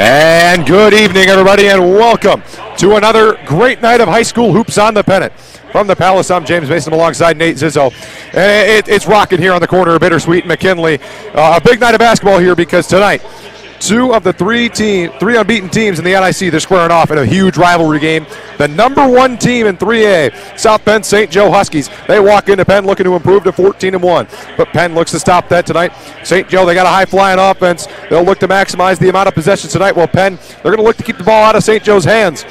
And good evening, everybody, and welcome to another great night of high school hoops on the Pennant. From the Palace, I'm James Mason alongside Nate Zizzo. It's rocking here on the corner of Bittersweet and McKinley. A big night of basketball here because tonight, two of the three unbeaten teams in the NIC, they're squaring off in a huge rivalry game. The number one team in 3A, South Penn St. Joe Huskies, they walk into Penn looking to improve to 14-1. But Penn looks to stop that tonight. St. Joe, they got a high-flying offense. They'll look to maximize the amount of possessions tonight. Well, Penn, they're going to look to keep the ball out of St. Joe's hands.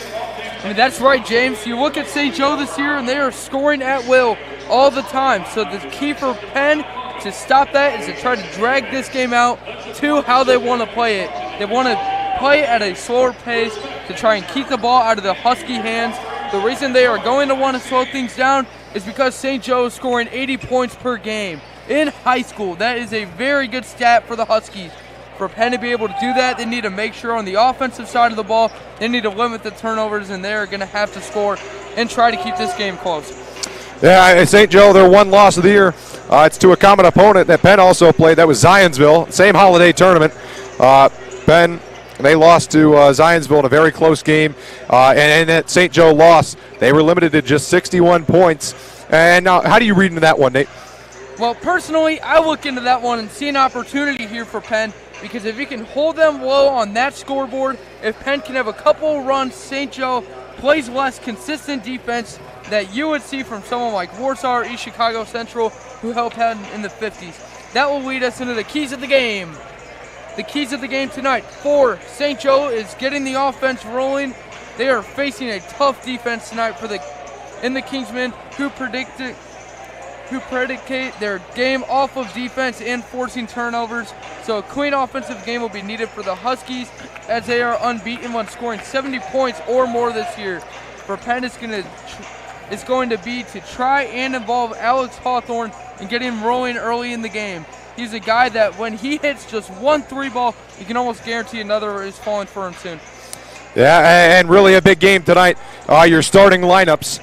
I mean, that's right, James. You look at St. Joe this year, and they are scoring at will all the time. So the key for Penn to stop that is to try to drag this game out to how they want to play it. They want to play at a slower pace to try and keep the ball out of the Husky hands. The reason they are going to want to slow things down is because St. Joe is scoring 80 points per game in high school. That is a very good stat for the Huskies. For Penn to be able to do that, they need to make sure on the offensive side of the ball, they need to limit the turnovers, and they're going to have to score and try to keep this game close. Yeah, St. Joe, their one loss of the year. It's to a common opponent that Penn also played. That was Zionsville, same holiday tournament. Penn, they lost to Zionsville in a very close game. And that St. Joe loss, they were limited to just 61 points. And now, how do you read into that one, Nate? Well, personally, I look into that one and see an opportunity here for Penn, because if you can hold them low on that scoreboard, if Penn can have a couple runs, St. Joe plays less consistent defense that you would see from someone like Warsaw or East Chicago Central, who held Penn in the 50s. That will lead us into the keys of the game. The keys of the game tonight for St. Joe is getting the offense rolling. They are facing a tough defense tonight in the Kingsmen, who predicate their game off of defense and forcing turnovers. So a clean offensive game will be needed for the Huskies, as they are unbeaten when scoring 70 points or more this year. For Penn, it's going to be to try and involve Alex Hawthorne and get him rolling early in the game. He's a guy that when he hits just one three ball, you can almost guarantee another is falling for him soon. Yeah, and really a big game tonight. Your starting lineups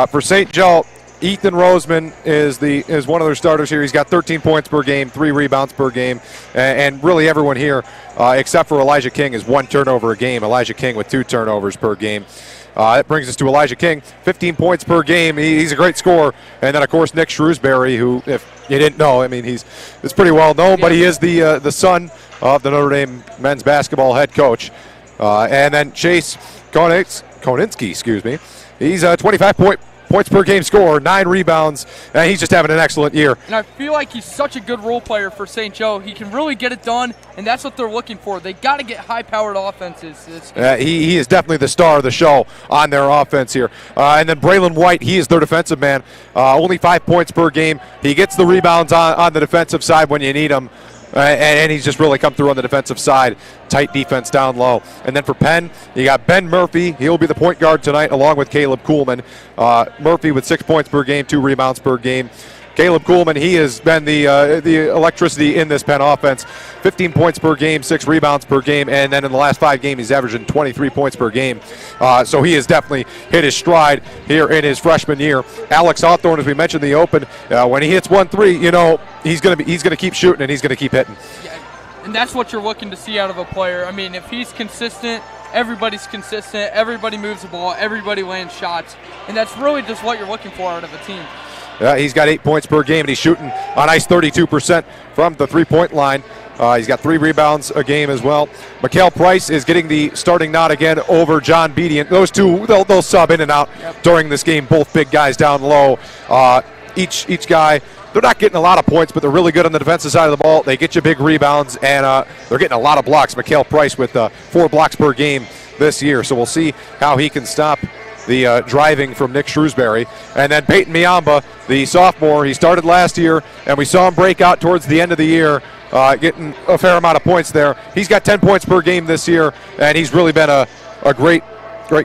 for St. Joe. Ethan Roseman is one of their starters here. He's got 13 points per game, 3 rebounds per game, and really everyone here, except for Elijah King, is 1 turnover a game. Elijah King with 2 turnovers per game. That brings us to Elijah King, 15 points per game. He's a great scorer. And then, of course, Nick Shrewsbury, who, if you didn't know, I mean, it's pretty well known, but he is the son of the Notre Dame men's basketball head coach. And then Chase Koninsky, he's a 25 points per game scorer, 9 rebounds, and he's just having an excellent year. And I feel like he's such a good role player for St. Joe. He can really get it done, and that's what they're looking for. They got to get high-powered offenses. He is definitely the star of the show on their offense here. And then Braylon White, he is their defensive man. Only 5 points per game. He gets the rebounds on the defensive side when you need him. And he's just really come through on the defensive side. Tight defense down low. And then for Penn, you got Ben Murphy. He'll be the point guard tonight along with Caleb Kuhlman. Murphy with 6 points per game, 2 rebounds per game. Caleb Kuhlman, he has been the electricity in this Penn offense. 15 points per game, 6 rebounds per game, and then in the last 5 games, he's averaging 23 points per game. So he has definitely hit his stride here in his freshman year. Alex Hawthorne, as we mentioned in the open, when he hits 1-3, you know he's going to keep shooting and he's going to keep hitting. Yeah, and that's what you're looking to see out of a player. I mean, if he's consistent, everybody's consistent, everybody moves the ball, everybody lands shots, and that's really just what you're looking for out of a team. Yeah, he's got 8 points per game, and he's shooting a nice 32% from the three-point line. He's got 3 rebounds a game as well. Mikhail Price is getting the starting nod again over John Beatty. And those two, they'll sub in and out during this game. Both big guys down low. Each guy, they're not getting a lot of points, but they're really good on the defensive side of the ball. They get you big rebounds, and they're getting a lot of blocks. Mikhail Price with 4 blocks per game this year. So we'll see how he can stop the driving from Nick Shrewsbury. And then Peyton Miamba, the sophomore, he started last year, and we saw him break out towards the end of the year, getting a fair amount of points there. He's got 10 points per game this year, and he's really been a great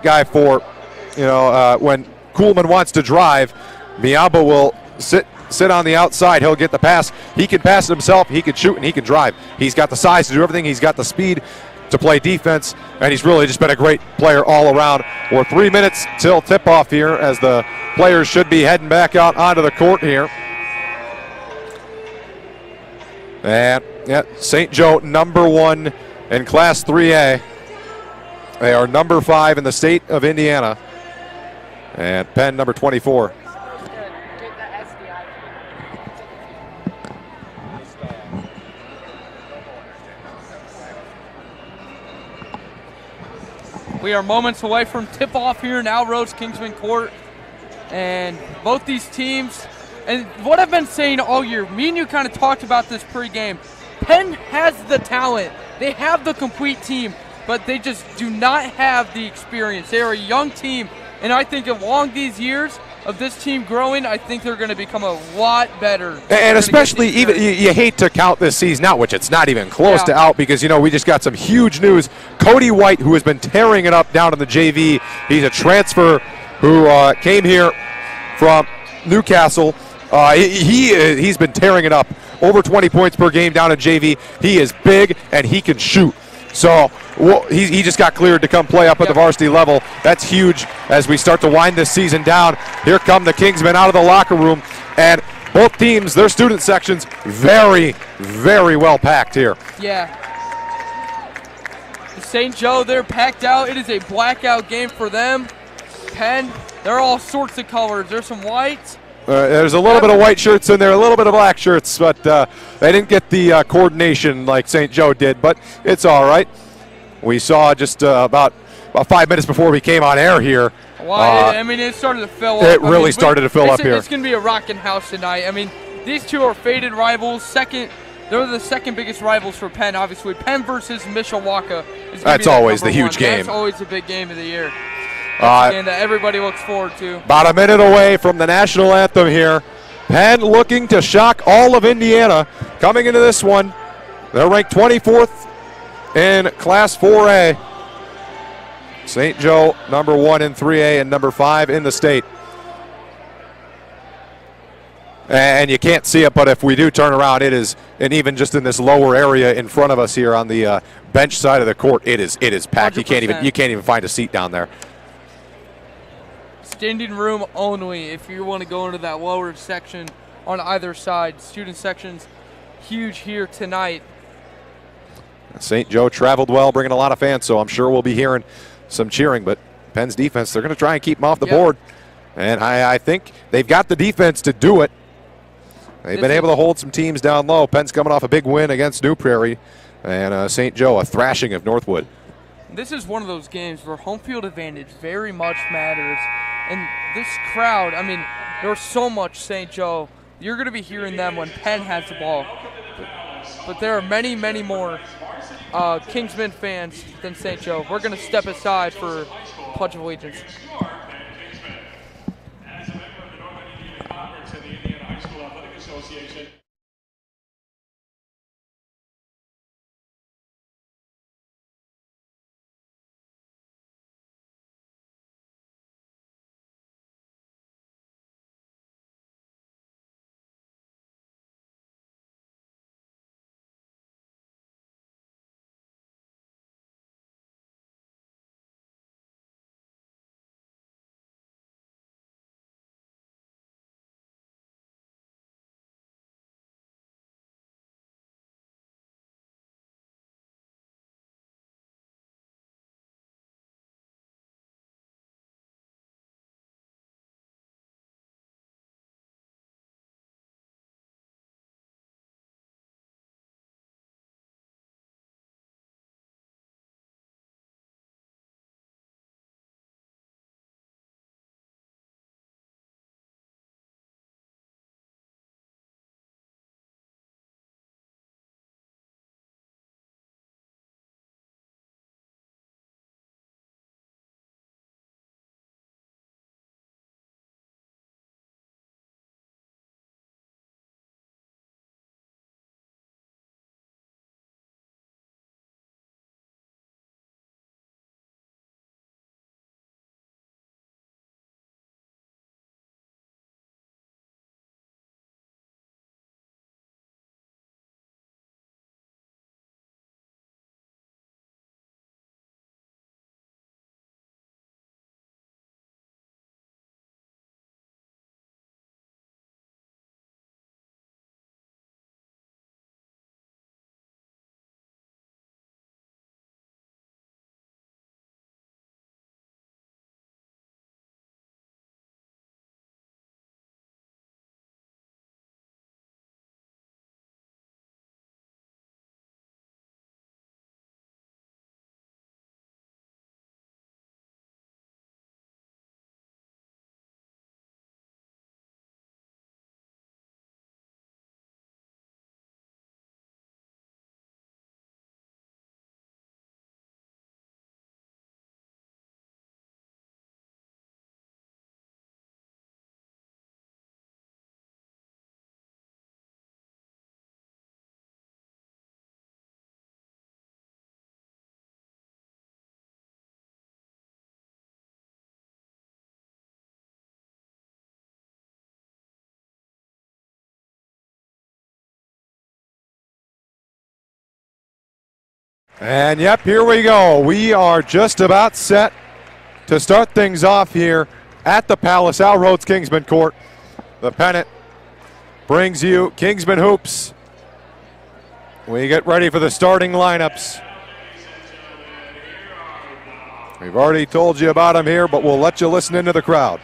guy for, when Kuhlman wants to drive, Miamba will sit on the outside. He'll get the pass. He can pass it himself. He can shoot, and he can drive. He's got the size to do everything. He's got the speed to play defense, and he's really just been a great player all around. We're 3 minutes till tip-off here as the players should be heading back out onto the court here. And St. Joe #1 in Class 3A. They are number 5 in the state of Indiana. And Penn, number 24. We are moments away from tip-off here in Al Rose Kingsman Court. And both these teams, and what I've been saying all year, me and you kind of talked about this pregame. Penn has the talent. They have the complete team, but they just do not have the experience. They are a young team, and I think along these years of this team growing, I think they're going to become a lot better. And especially, even you hate to count this season out, which it's not even close to out, because, you know, we just got some huge news. Cody White, who has been tearing it up down in the JV, he's a transfer who came here from Newcastle. He's been tearing it up. Over 20 points per game down in JV. He is big, and he can shoot. So he just got cleared to come play up at the varsity level. That's huge as we start to wind this season down. Here come the Kingsmen out of the locker room, and both teams, their student sections, very, very well packed here. Yeah. St. Joe, they're packed out. It is a blackout game for them. Penn, they're all sorts of colors. There's some whites. There's a little bit of white shirts in there, a little bit of black shirts, but they didn't get the coordination like St. Joe did, but it's all right. We saw just about 5 minutes before we came on air here. Well, I mean, it started to fill up. It really started to fill up here. It's going to be a rocking house tonight. I mean, these two are faded rivals. They're the second biggest rivals for Penn, obviously. Penn versus Mishawaka. That's always the huge game. That's always the big game of the year. That's the game that everybody looks forward to. About a minute away from the national anthem here. Penn looking to shock all of Indiana. Coming into this one, they're ranked 24th in Class 4A. St. Joe, number 1 in 3A and number 5 in the state. And you can't see it, but if we do turn around, it is, and even just in this lower area in front of us here on the bench side of the court, it is packed. 100%. You can't even find a seat down there. Standing room only if you want to go into that lower section on either side. Student sections huge here tonight. St. Joe traveled well, bringing a lot of fans, so I'm sure we'll be hearing some cheering, but Penn's defense, they're going to try and keep them off the board. And I think they've got the defense to do it. They've been able to hold some teams down low. Penn's coming off a big win against New Prairie, and St. Joe a thrashing of Northwood. This is one of those games where home field advantage very much matters. And this crowd, I mean, there's so much St. Joe. You're going to be hearing them when Penn has the ball. But there are many, many more Kingsmen fans than St. Joe. We're going to step aside for Pledge of Allegiance. And yep, here we go. We are just about set to start things off here at the Palace, Al Rhodes Kingsman Court. The pennant brings you Kingsman Hoops. We get ready for the starting lineups. We've already told you about them here, but we'll let you listen into the crowd.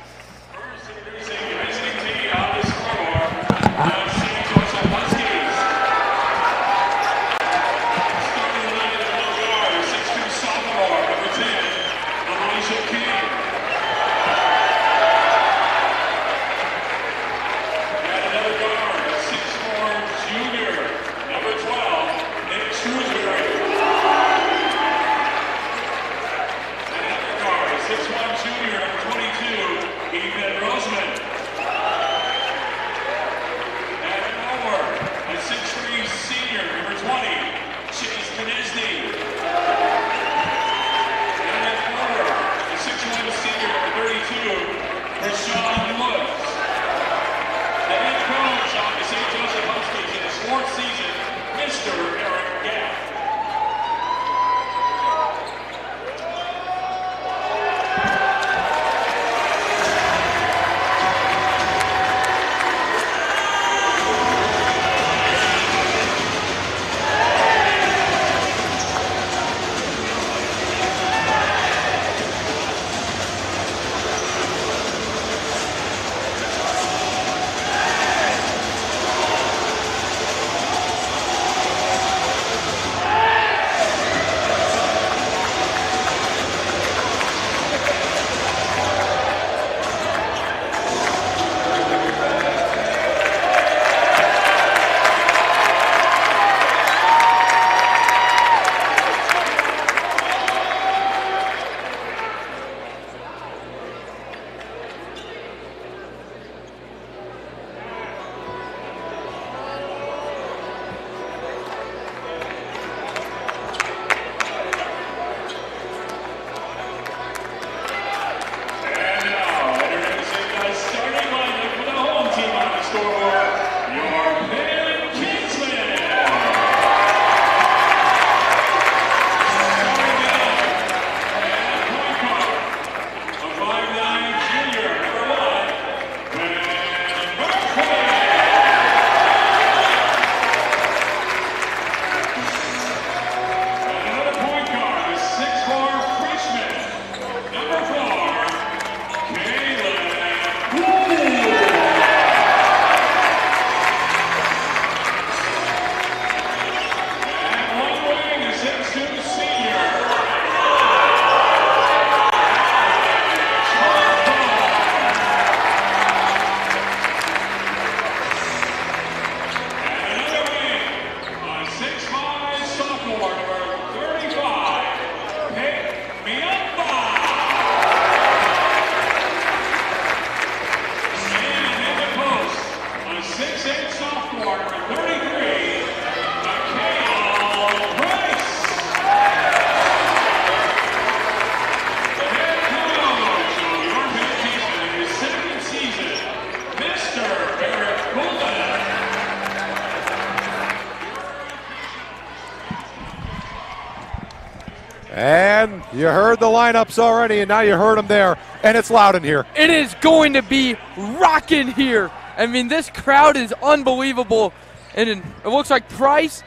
And you heard the lineups already, and now you heard them there, and it's loud in here. It is going to be rocking here. I mean, this crowd is unbelievable, and it looks like Price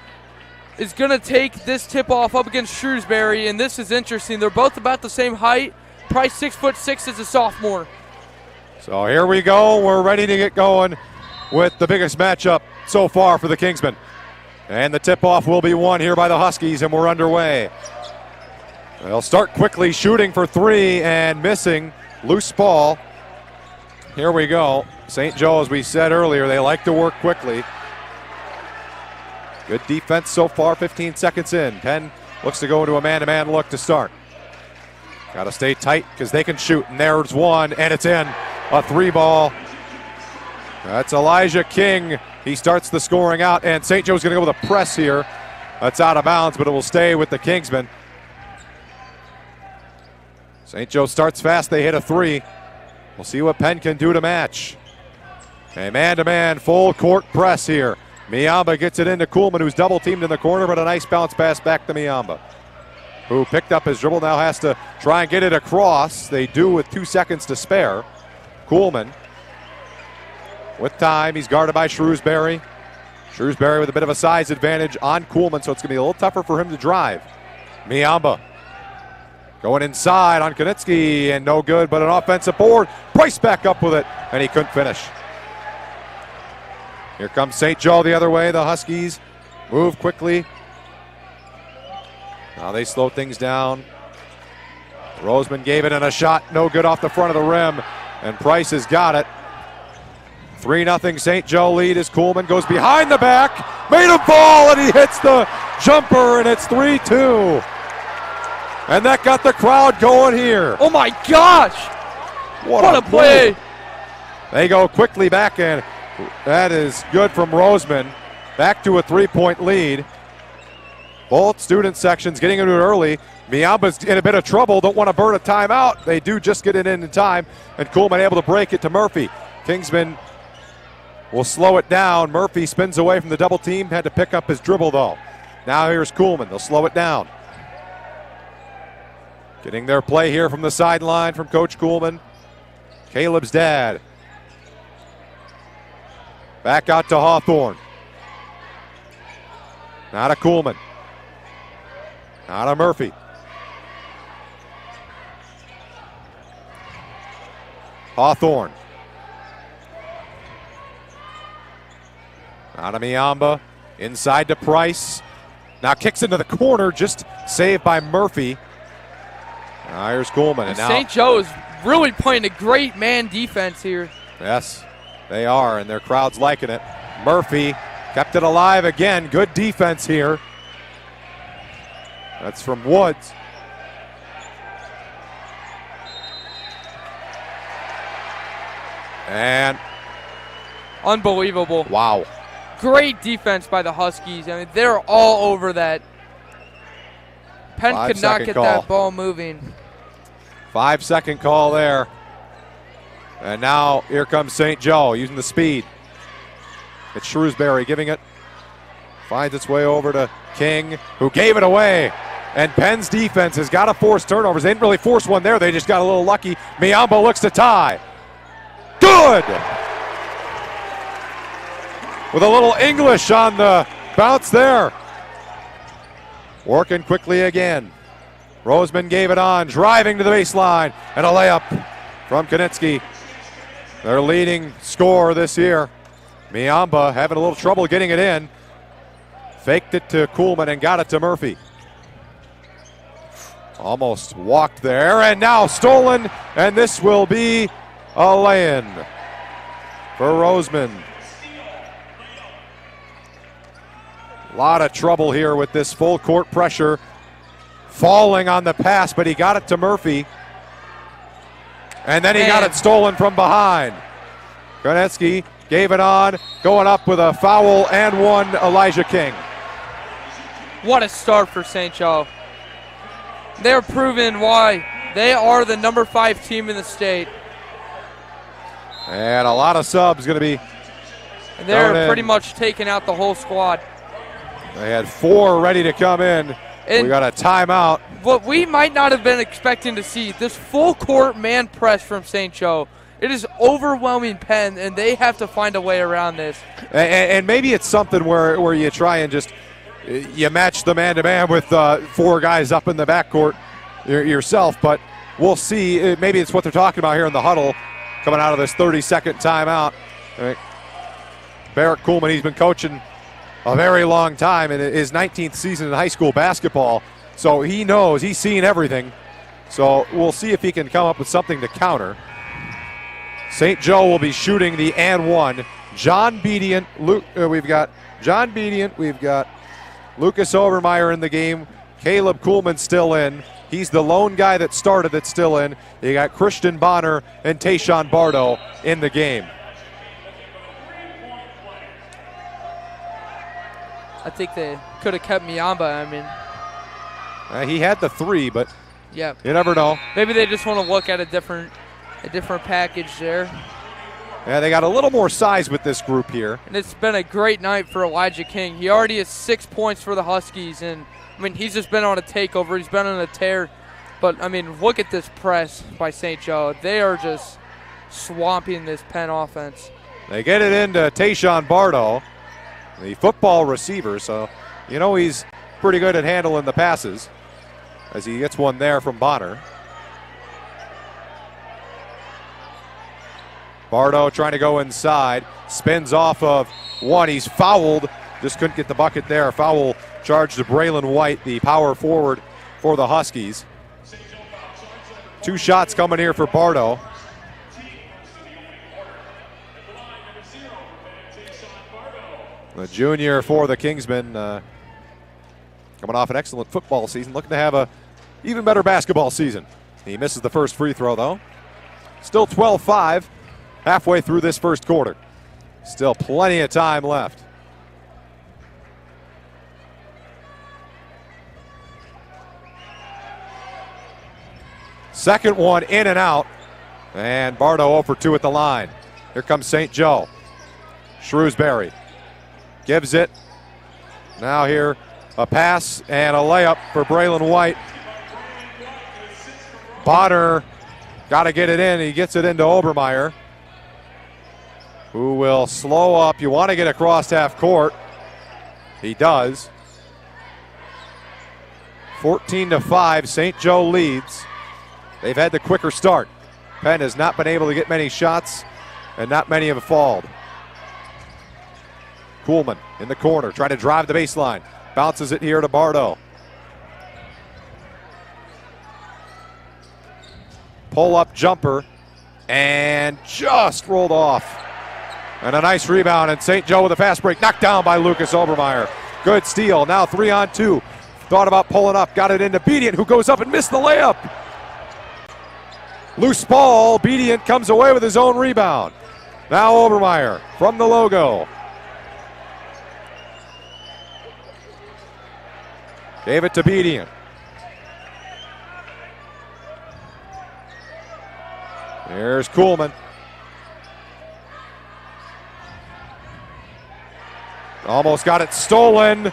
is going to take this tip-off up against Shrewsbury, and this is interesting. They're both about the same height. Price 6'6" as a sophomore. So here we go. We're ready to get going with the biggest matchup so far for the Kingsmen. And the tip-off will be won here by the Huskies, and we're underway. They'll start quickly, shooting for three and missing. Loose ball. Here we go. St. Joe, as we said earlier, they like to work quickly. Good defense so far, 15 seconds in. Penn looks to go into a man-to-man look to start. Got to stay tight because they can shoot, and there's one, and it's in. A three ball. That's Elijah King. He starts the scoring out, and St. Joe's going to go with a press here. That's out of bounds, but it will stay with the Kingsmen. St. Joe starts fast. They hit a three. We'll see what Penn can do to match. A man-to-man full court press here. Miamba gets it into Kuhlman, who's double teamed in the corner, but a nice bounce pass back to Miamba, who picked up his dribble, now has to try and get it across. They do with 2 seconds to spare. Kuhlman with time. He's guarded by Shrewsbury. Shrewsbury with a bit of a size advantage on Kuhlman, so it's going to be a little tougher for him to drive. Miamba going inside on Konitsky, and no good, but an offensive board. Price back up with it, and he couldn't finish. Here comes St. Joe the other way. The Huskies move quickly. Now they slow things down. Roseman gave it in a shot, no good off the front of the rim, and Price has got it. 3-0 St. Joe lead as Kuhlman goes behind the back, made him fall, and he hits the jumper, and it's 3-2. And that got the crowd going here. Oh my gosh! What a play! They go quickly back, and that is good from Roseman. Back to a 3-point lead. Both student sections getting into it early. Miamba's in a bit of trouble, don't want to burn a timeout. They do just get it in time, and Kuhlman able to break it to Murphy. Kingsman will slow it down. Murphy spins away from the double team, had to pick up his dribble though. Now here's Kuhlman, they'll slow it down. Getting their play here from the sideline from Coach Kuhlman. Caleb's dad. Back out to Hawthorne. Now to Kuhlman. Now to Murphy. Hawthorne. Now to Miamba. Inside to Price. Now kicks into the corner, just saved by Murphy. Now here's Kuhlman. And now St. Joe is really playing a great man defense here. Yes, they are, and their crowd's liking it. Murphy kept it alive again. Good defense here. That's from Woods. And unbelievable. Wow. Great defense by the Huskies. I mean, they're all over that. Penn could not get that ball moving. 5-second call there. And now here comes St. Joe using the speed. It's Shrewsbury giving it. Finds its way over to King, who gave it away. And Penn's defense has got to force turnovers. They didn't really force one there. They just got a little lucky. Miamba looks to tie. Good! With a little English on the bounce there. Working quickly again. Roseman gave it on, driving to the baseline, and a layup from Konitsky. Their leading scorer this year. Miamba having a little trouble getting it in. Faked it to Kuhlman and got it to Murphy. Almost walked there, and now stolen, and this will be a lay-in for Roseman. A lot of trouble here with this full court pressure. Falling on the pass, but he got it to Murphy. And then he got it stolen from behind. Konitsky gave it on, going up with a foul and one, Elijah King. What a start for St. Joe. They're proving why they are the number 5 team in the state. And a lot of subs going to be. And they're pretty much taking out the whole squad. They had 4 ready to come in. And we got a timeout. What we might not have been expecting to see, this full court man press from St. Joe. It is overwhelming Penn, and they have to find a way around this. And maybe it's something where you try and just you match the man-to-man with 4 guys up in the backcourt yourself, but we'll see. Maybe it's what they're talking about here in the huddle coming out of this 30-second timeout. Barrett Kuhlman, he's been coaching a very long time in his 19th season in high school basketball, so he knows, he's seen everything. So we'll see if he can come up with something to counter. St. Joe will be shooting the and one. John Bedient, we've got John Bedient, we've got Lucas Obermeyer in the game. Caleb Kuhlman still in. He's the lone guy that started that's still in. You got Christian Bonner and Tayshawn Bardo in the game. I think they could have kept Miamba. I mean, he had the 3, but yeah, you never know. Maybe they just want to look at a different package there. Yeah, they got a little more size with this group here. And it's been a great night for Elijah King. He already has 6 points for the Huskies, and I mean, he's just been on a takeover. He's been on a tear. But I mean, look at this press by St. Joe. They are just swamping this Penn offense. They get it into Tayshawn Bardo, the football receiver, so you know he's pretty good at handling the passes as he gets one there from Bonner. Bardo trying to go inside, spins off of one. He's fouled, just couldn't get the bucket there. Foul charge to Braylon White, the power forward for the Huskies. 2 shots coming here for Bardo. The junior for the Kingsmen, coming off an excellent football season, looking to have a even better basketball season. He misses the first free throw though. Still 12-5 halfway through this first quarter. Still plenty of time left. Second one in and out, and Bardo 0 for 2 at the line. Here comes St. Joe. Shrewsbury gives it. Now here a pass and a layup for Braylon White. Bonner got to get it in. He gets it into Obermeyer, who will slow up. You want to get across half court. He does. 14-5, St. Joe leads. They've had the quicker start. Penn has not been able to get many shots, and not many have fallen. Kuhlman in the corner, trying to drive the baseline. Bounces it here to Bardo. Pull-up jumper, and just rolled off. And a nice rebound, and St. Joe with a fast break. Knocked down by Lucas Obermeyer. Good steal, now 3-on-2. Thought about pulling up, got it into Bedient, who goes up and missed the layup. Loose ball, Bedient comes away with his own rebound. Now Obermeyer from the logo. Gave it to Bedient. There's Kuhlman. Almost got it stolen.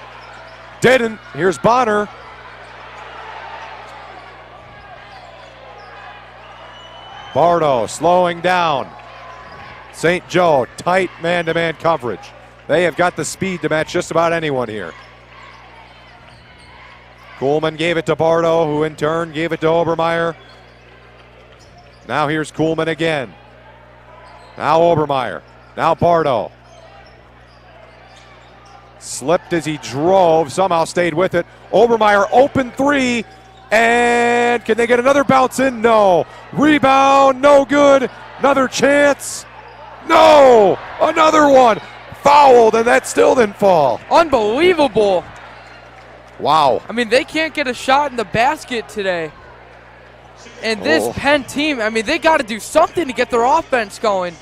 Didn't. Here's Bonner. Bardo slowing down. St. Joe, tight man-to-man coverage. They have got the speed to match just about anyone here. Kuhlman gave it to Bardo, who in turn gave it to Obermeyer. Now here's Kuhlman again. Now Obermeyer. Now Bardo. Slipped as he drove, somehow stayed with it. Obermeyer, open three, and can they get another bounce in? No. Rebound, no good. Another chance. No! Another one. Fouled, and that still didn't fall. Unbelievable. Wow. I mean, they can't get a shot in the basket today. And this Penn team, I mean, they got to do something to get their offense going.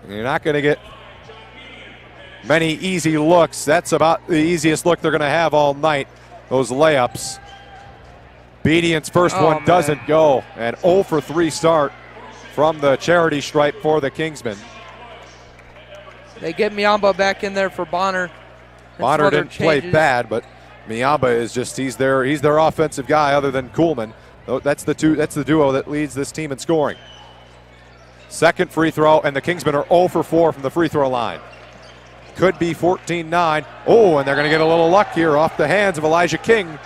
You're not going to get many easy looks. That's about the easiest look they're going to have all night, those layups. Bedient's first one doesn't go, and 0 for 3 start from the charity stripe for the Kingsmen. They get Miamba back in there for Bonner. Bonner didn't play bad, but Miamba is just, he's their offensive guy other than Kuhlman. That's the duo that leads this team in scoring. Second free throw, and the Kingsmen are 0 for 4 from the free throw line. Could be 14-9. Oh, and they're going to get a little luck here off the hands of Elijah King.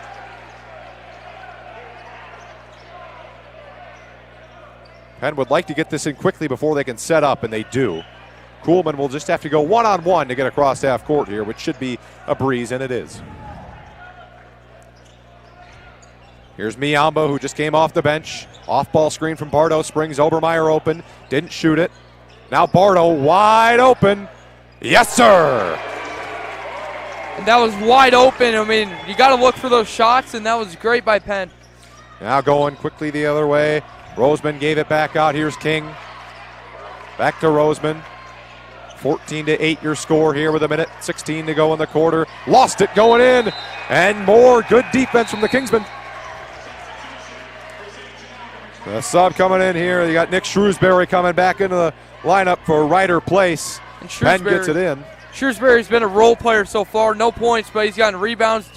Penn would like to get this in quickly before they can set up, and they do. Kuhlman will just have to go one-on-one to get across half court here, which should be a breeze, and it is. Here's Miamba, who just came off the bench. Off-ball screen from Bardo, springs Obermeyer open. Didn't shoot it. Now Bardo wide open. Yes, sir! And that was wide open. I mean, you got to look for those shots, and that was great by Penn. Now going quickly the other way. Roseman gave it back out. Here's King. Back to Roseman. 14-8 your score here with a minute 16 to go in the quarter. Lost it going in. And more good defense from the Kingsmen. The sub coming in here. You got Nick Shrewsbury coming back into the lineup for Ryder Place. And Penn gets it in. Shrewsbury's been a role player so far. No points, but he's gotten rebounds,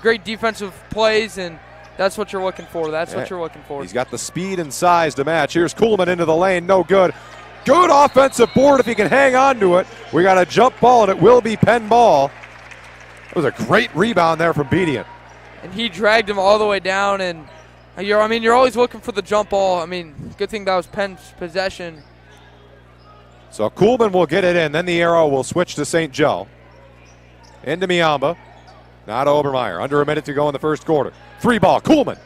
great defensive plays, and that's what you're looking for. That's what you're looking for. He's got the speed and size to match. Here's Kuhlman into the lane. No good. Good offensive board if he can hang on to it. We got a jump ball, and it will be Penn ball. That was a great rebound there from Bedient. And he dragged him all the way down, and you're always looking for the jump ball. I mean, good thing that was Penn's possession. So Kuhlman will get it in. Then the arrow will switch to St. Joe. Into Miamba. Now to Obermeyer. Under a minute to go in the first quarter. 3-ball. Kuhlman.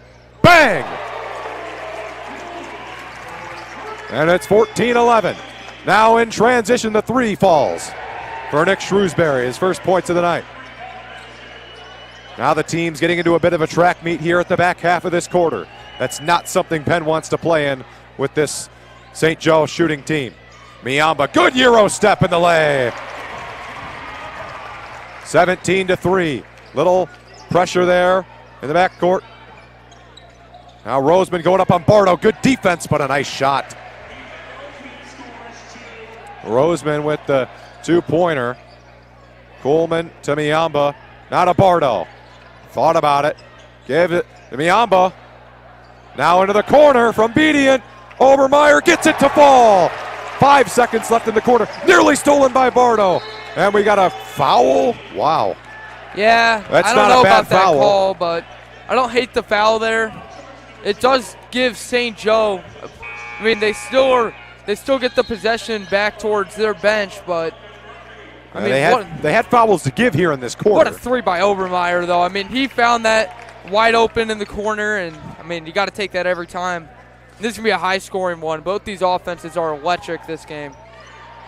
Bang! And it's 14-11. Now in transition, the 3 falls for Nick Shrewsbury, his first points of the night. Now the team's getting into a bit of a track meet here at the back half of this quarter. That's not something Penn wants to play in with this St. Joe shooting team. Miamba, good Euro step in the lay. 17-3. Little pressure there in the backcourt. Now Roseman going up on Bardo. Good defense, but a nice shot. Roseman with the 2-pointer. Kuhlman to Miamba. Now to Bardo. Thought about it. Gave it to Miamba. Now into the corner from Bedient. Obermeyer gets it to fall. 5 seconds left in the quarter. Nearly stolen by Bardo. And we got a foul. Wow. Yeah, That's I don't not know a bad about that foul. call, but I don't hate the foul there. It does give St. Joe. I mean, they still get the possession back towards their bench, but I mean, they had fouls to give here in this quarter. What a 3 by Obermeyer, though. I mean, he found that wide open in the corner, and I mean, you got to take that every time. This is going to be a high-scoring one. Both these offenses are electric this game.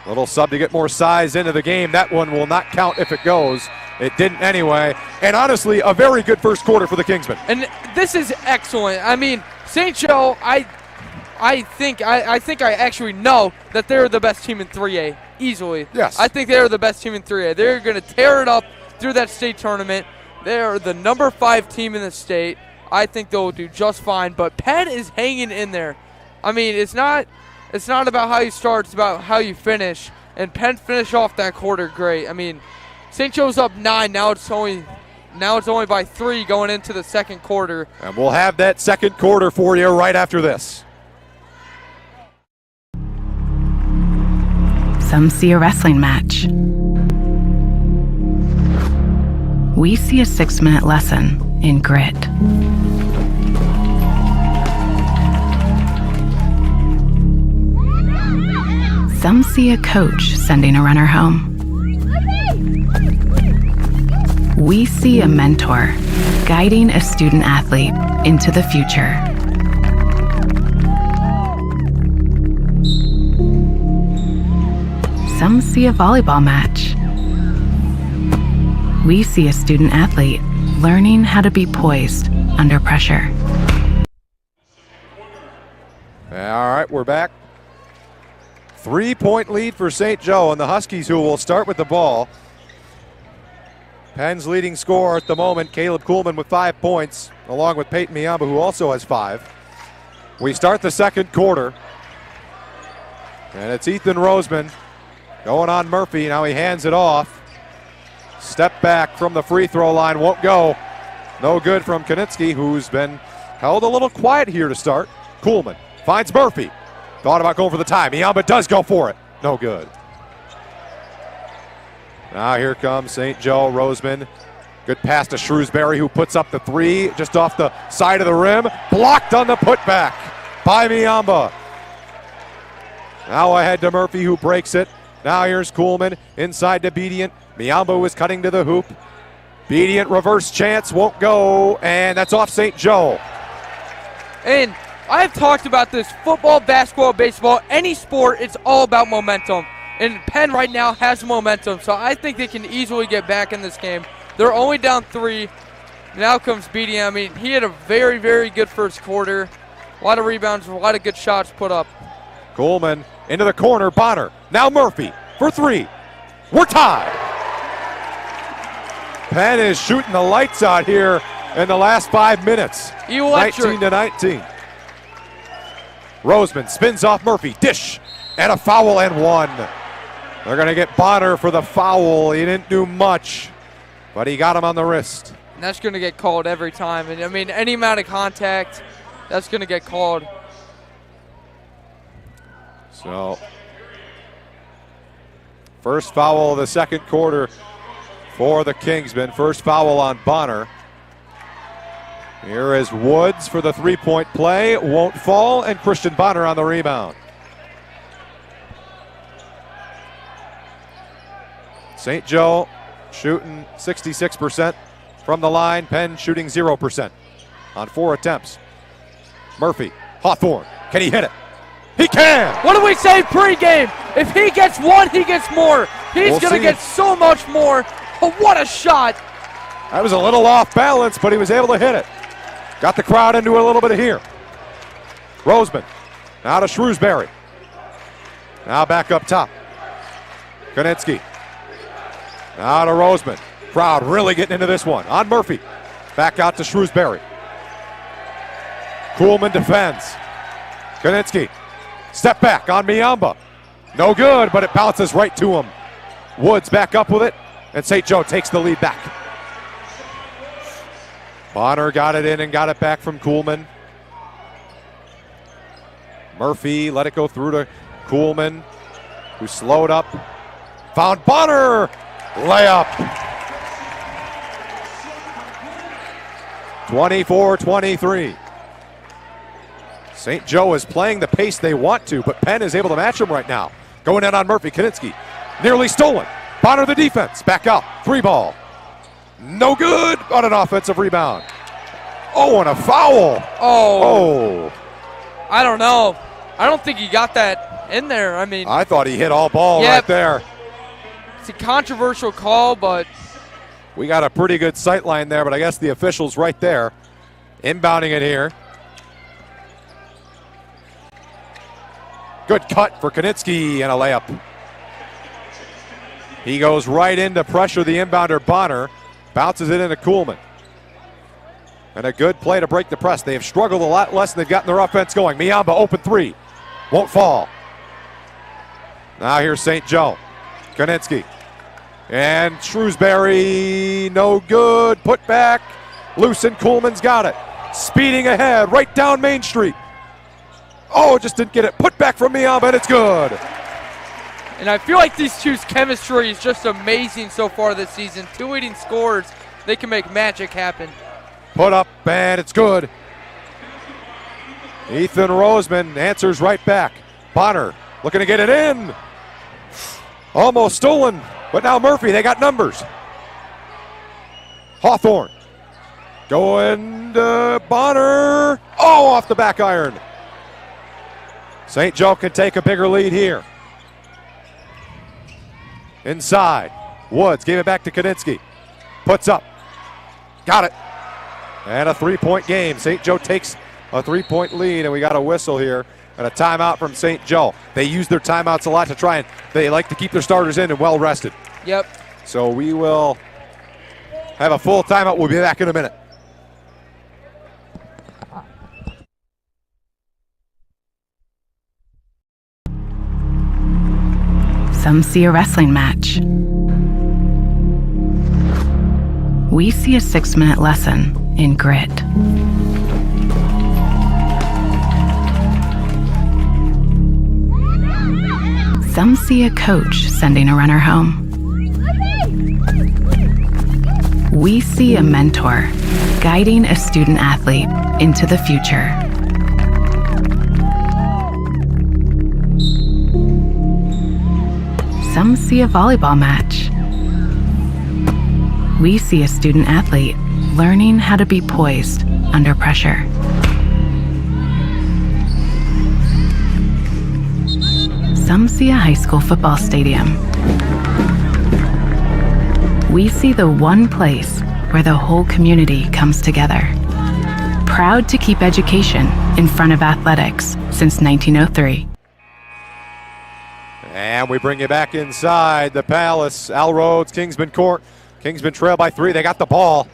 Little sub to get more size into the game. That one will not count if it goes. It didn't anyway. And honestly, a very good first quarter for the Kingsmen. And this is excellent. I mean, St. Joe, I think I actually know that they're the best team in 3A, easily. Yes. I think they're the best team in 3A. They're going to tear it up through that state tournament. They're the number 5 team in the state. I think they'll do just fine, but Penn is hanging in there. I mean, it's not about how you start, it's about how you finish. And Penn finished off that quarter great. I mean, St. Joe's up 9. Now it's only by 3 going into the second quarter. And we'll have that second quarter for you right after this. Some see a wrestling match. We see a 6-minute lesson in grit. Some see a coach sending a runner home. We see a mentor guiding a student athlete into the future. Some see a volleyball match. We see a student athlete learning how to be poised under pressure. All right, we're back. 3-point lead for St. Joe and the Huskies, who will start with the ball. Penn's leading scorer at the moment, Caleb Kuhlman, with 5 points, along with Peyton Miamba, who also has 5. We start the second quarter, and it's Ethan Roseman going on Murphy. Now he hands it off. Step back from the free throw line, won't go. No good from Konitsky, who's been held a little quiet here to start. Kuhlman finds Murphy. Thought about going for the tie. Miamba does go for it. No good. Now here comes St. Joe. Roseman. Good pass to Shrewsbury, who puts up the 3 just off the side of the rim. Blocked on the putback by Miamba. Now ahead to Murphy, who breaks it. Now here's Kuhlman inside to Bedient. Miamba was cutting to the hoop. Bedient reverse chance, won't go, and that's off St. Joe. And I've talked about this: football, basketball, baseball, any sport, it's all about momentum. And Penn right now has momentum, so I think they can easily get back in this game. They're only down 3. Now comes Bedient. I mean, he had a very, very good first quarter. A lot of rebounds, a lot of good shots put up. Kuhlman into the corner, Bonner. Now Murphy for 3. We're tied. Penn is shooting the lights out here in the last 5 minutes. Electric. 19-19. Roseman spins off Murphy. Dish. And a foul and one. They're going to get Bonner for the foul. He didn't do much, but he got him on the wrist. And that's going to get called every time. And I mean, any amount of contact, that's going to get called. So, first foul of the second quarter for the Kingsmen. First foul on Bonner. Here is Woods for the three-point play. Won't fall, and Christian Bonner on the rebound. St. Joe shooting 66% from the line. Penn shooting 0% on 4 attempts. Murphy, Hawthorne, can he hit it? He can! What do we say pregame? If he gets one, he gets more. He's going to get so much more. Oh, what a shot! That was a little off balance, but he was able to hit it. Got the crowd into a little bit of here. Roseman, now to Shrewsbury. Now back up top. Konitsky. Now to Roseman. Crowd really getting into this one. On Murphy. Back out to Shrewsbury. Kuhlman defends. Konitsky. Step back on Miamba. No good, but it bounces right to him. Woods back up with it, and St. Joe takes the lead back. Bonner got it in and got it back from Kuhlman. Murphy let it go through to Kuhlman, who slowed up. Found Bonner! Layup. 24-23. St. Joe is playing the pace they want to, but Penn is able to match them right now. Going in on Murphy. Konitsky nearly stolen. Bonner the defense. Back out. 3-ball. No good on an offensive rebound. Oh, and a foul. Oh. I don't know. I don't think he got that in there. I mean, I thought he hit all ball right there. It's a controversial call, but we got a pretty good sight line there, but I guess the official's right there. Inbounding it here. Good cut for Konitsky and a layup. He goes right in to pressure the inbounder Bonner. Bounces it into Kuhlman. And a good play to break the press. They have struggled a lot less than they've gotten their offense going. Miamba open 3. Won't fall. Now here's St. Joe. Konitsky. And Shrewsbury, no good. Put back. Loose and Kuhlman's got it. Speeding ahead, right down Main Street. Oh, just didn't get it. Put back from Miamba, and it's good. And I feel like these two's chemistry is just amazing so far this season. 2 leading scorers, they can make magic happen. Put up, and it's good. Ethan Roseman answers right back. Bonner looking to get it in. Almost stolen, but now Murphy, they got numbers. Hawthorne going to Bonner. Oh, off the back iron. St. Joe can take a bigger lead here. Inside, Woods gave it back to Konitsky. Puts up, got it. And a 3-point game. St. Joe takes a 3-point lead, and we got a whistle here and a timeout from St. Joe. They use their timeouts a lot to try and they like to keep their starters in and well rested. Yep. So we will have a full timeout. We'll be back in a minute. Some see a wrestling match. We see a 6-minute lesson in grit. Some see a coach sending a runner home. We see a mentor guiding a student athlete into the future. Some see a volleyball match. We see a student athlete learning how to be poised under pressure. Some see a high school football stadium. We see the one place where the whole community comes together. Proud to keep education in front of athletics since 1903. And we bring you back inside the Palace. Al Rhodes, Kingsman Court. Kingsman trail by 3. They got the ball.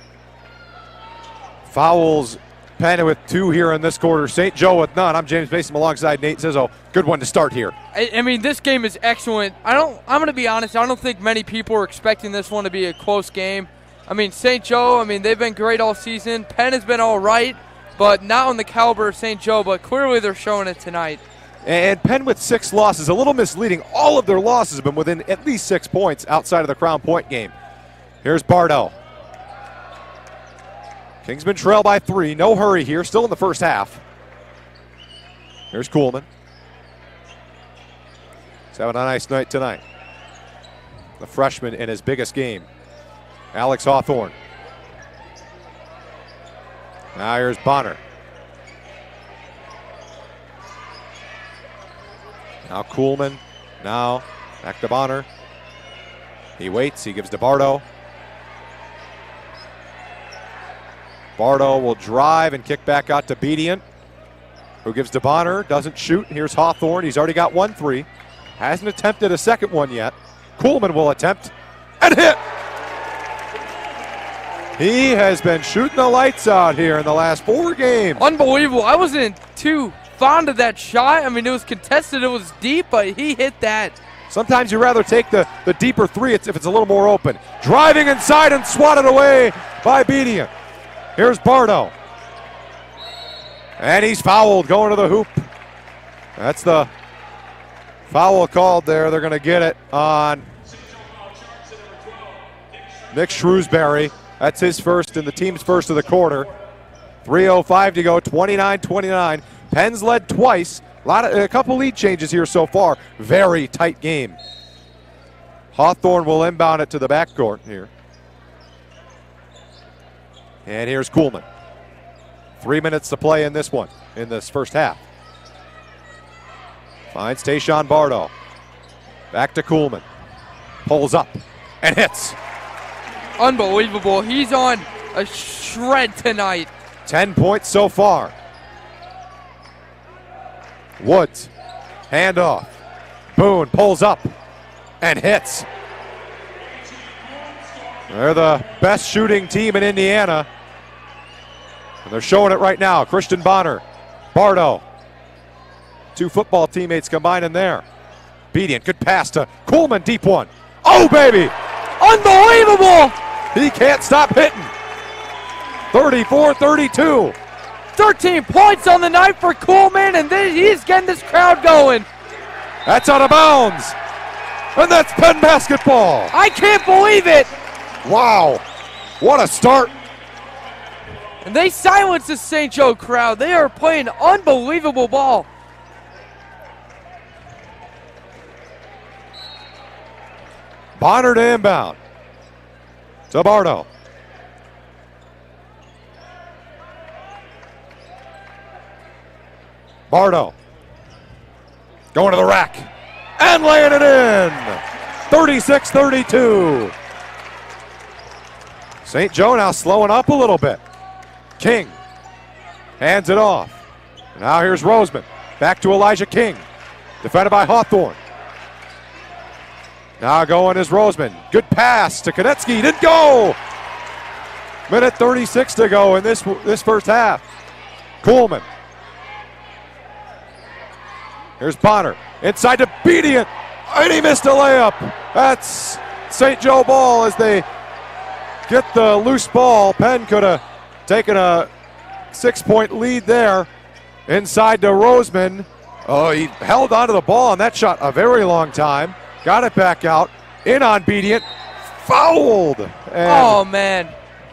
Fouls Penn with 2 here in this quarter. St. Joe with none. I'm James Mason alongside Nate Zizzo. Good one to start here. I mean, this game is excellent. I'm going to be honest. I don't think many people are expecting this one to be a close game. I mean, St. Joe, they've been great all season. Penn has been all right, but not on the caliber of St. Joe, but clearly they're showing it tonight. And Penn with 6 losses, a little misleading. All of their losses have been within at least 6 points outside of the Crown Point game. Here's Bardo. Kingsmen trail by 3. No hurry here. Still in the first half. Here's Kuhlman. He's having a nice night tonight. The freshman in his biggest game. Alex Hawthorne. Now here's Bonner. Now Kuhlman. Now back to Bonner. He waits. He gives to Bardo. Bardo will drive and kick back out to Bedient, who gives to Bonner. Doesn't shoot. Here's Hawthorne. He's already got 1 3. Hasn't attempted a second one yet. Kuhlman will attempt and hit. He has been shooting the lights out here in the last 4 games. Unbelievable. I wasn't too fond of that shot. It was contested. It was deep, but he hit that. Sometimes you rather take the deeper 3 if it's a little more open. Driving inside and swatted away by Bedient. Here's Bardo. And he's fouled going to the hoop. That's the foul called there. They're going to get it on Nick Shrewsbury. That's his first and the team's first of the quarter. 3:05 to go, 29-29. Penn's led twice. A couple lead changes here so far. Very tight game. Hawthorne will inbound it to the backcourt here. And here's Kuhlman. 3 minutes to play in this one, in this first half. Finds Tayshawn Bardo. Back to Kuhlman. Pulls up and hits. Unbelievable. He's on a shred tonight. 10 points so far. Woods. Handoff. Boone pulls up and hits. They're the best shooting team in Indiana. And they're showing it right now. Christian Bonner. Bardo. 2 football teammates combined in there. Bedient, good pass to Kuhlman, deep one. Oh, baby! Unbelievable! He can't stop hitting. 34-32. 13 points on the night for Kuhlman, and then he's getting this crowd going. That's out of bounds. And that's Penn basketball. I can't believe it. Wow. What a start. And they silenced the St. Joe crowd. They are playing unbelievable ball. Bonner to inbound. To Bardo. Bardo. Going to the rack. And laying it in. 36-32. St. Joe now slowing up a little bit. King hands it off. Now here's Roseman. Back to Elijah King. Defended by Hawthorne. Now going is Roseman. Good pass to Konecki. Didn't go. Minute 36 to go in this first half. Kuhlman. Here's Bonner. Inside to Bedient. And he missed a layup. That's St. Joe ball as they get the loose ball. Penn could have taken a 6-point lead there. Inside to Roseman. Oh, he held onto the ball on that shot a very long time. Got it back out. In on Bedient. Fouled. And oh, man.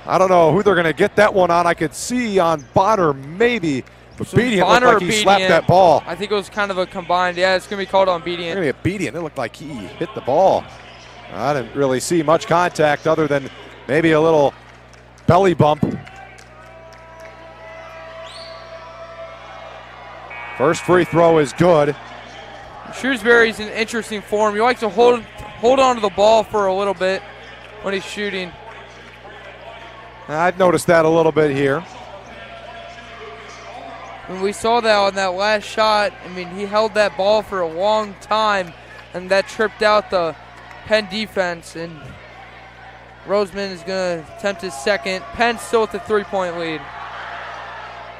I don't know who they're going to get that one on. I could see on Bonner maybe. But Bedient looked like he slapped that ball. I think it was kind of a combined. Yeah, it's going to be called on Bedient. Maybe Bedient. It looked like he hit the ball. I didn't really see much contact other than maybe a little belly bump. First free throw is good. Shrewsbury's in interesting form. He likes to hold on to the ball for a little bit when he's shooting. I've noticed that a little bit here. And we saw that on that last shot. He held that ball for a long time, and that tripped out the Penn defense. And Roseman is going to attempt his second. Penn still with the 3-point lead.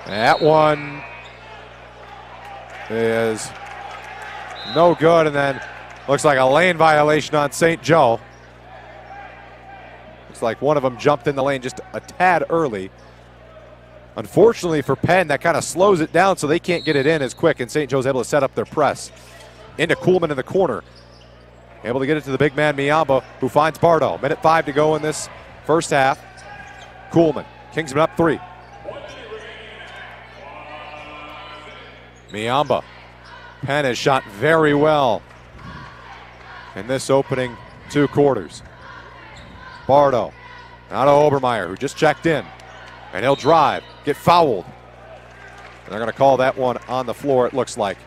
That one is no good, and then looks like a lane violation on St. Joe. Looks like one of them jumped in the lane just a tad early. Unfortunately for Penn, that kind of slows it down so they can't get it in as quick, and St. Joe's able to set up their press. Into Kuhlman in the corner. Able to get it to the big man Miyamba, who finds Bardo. 1:05 to go in this first half. Kuhlman, Kingsman up 3. Miyamba. Penn has shot very well in this opening 2 quarters. Bardo, out of Obermeyer, who just checked in. And he'll drive, get fouled. And they're going to call that one on the floor, it looks like.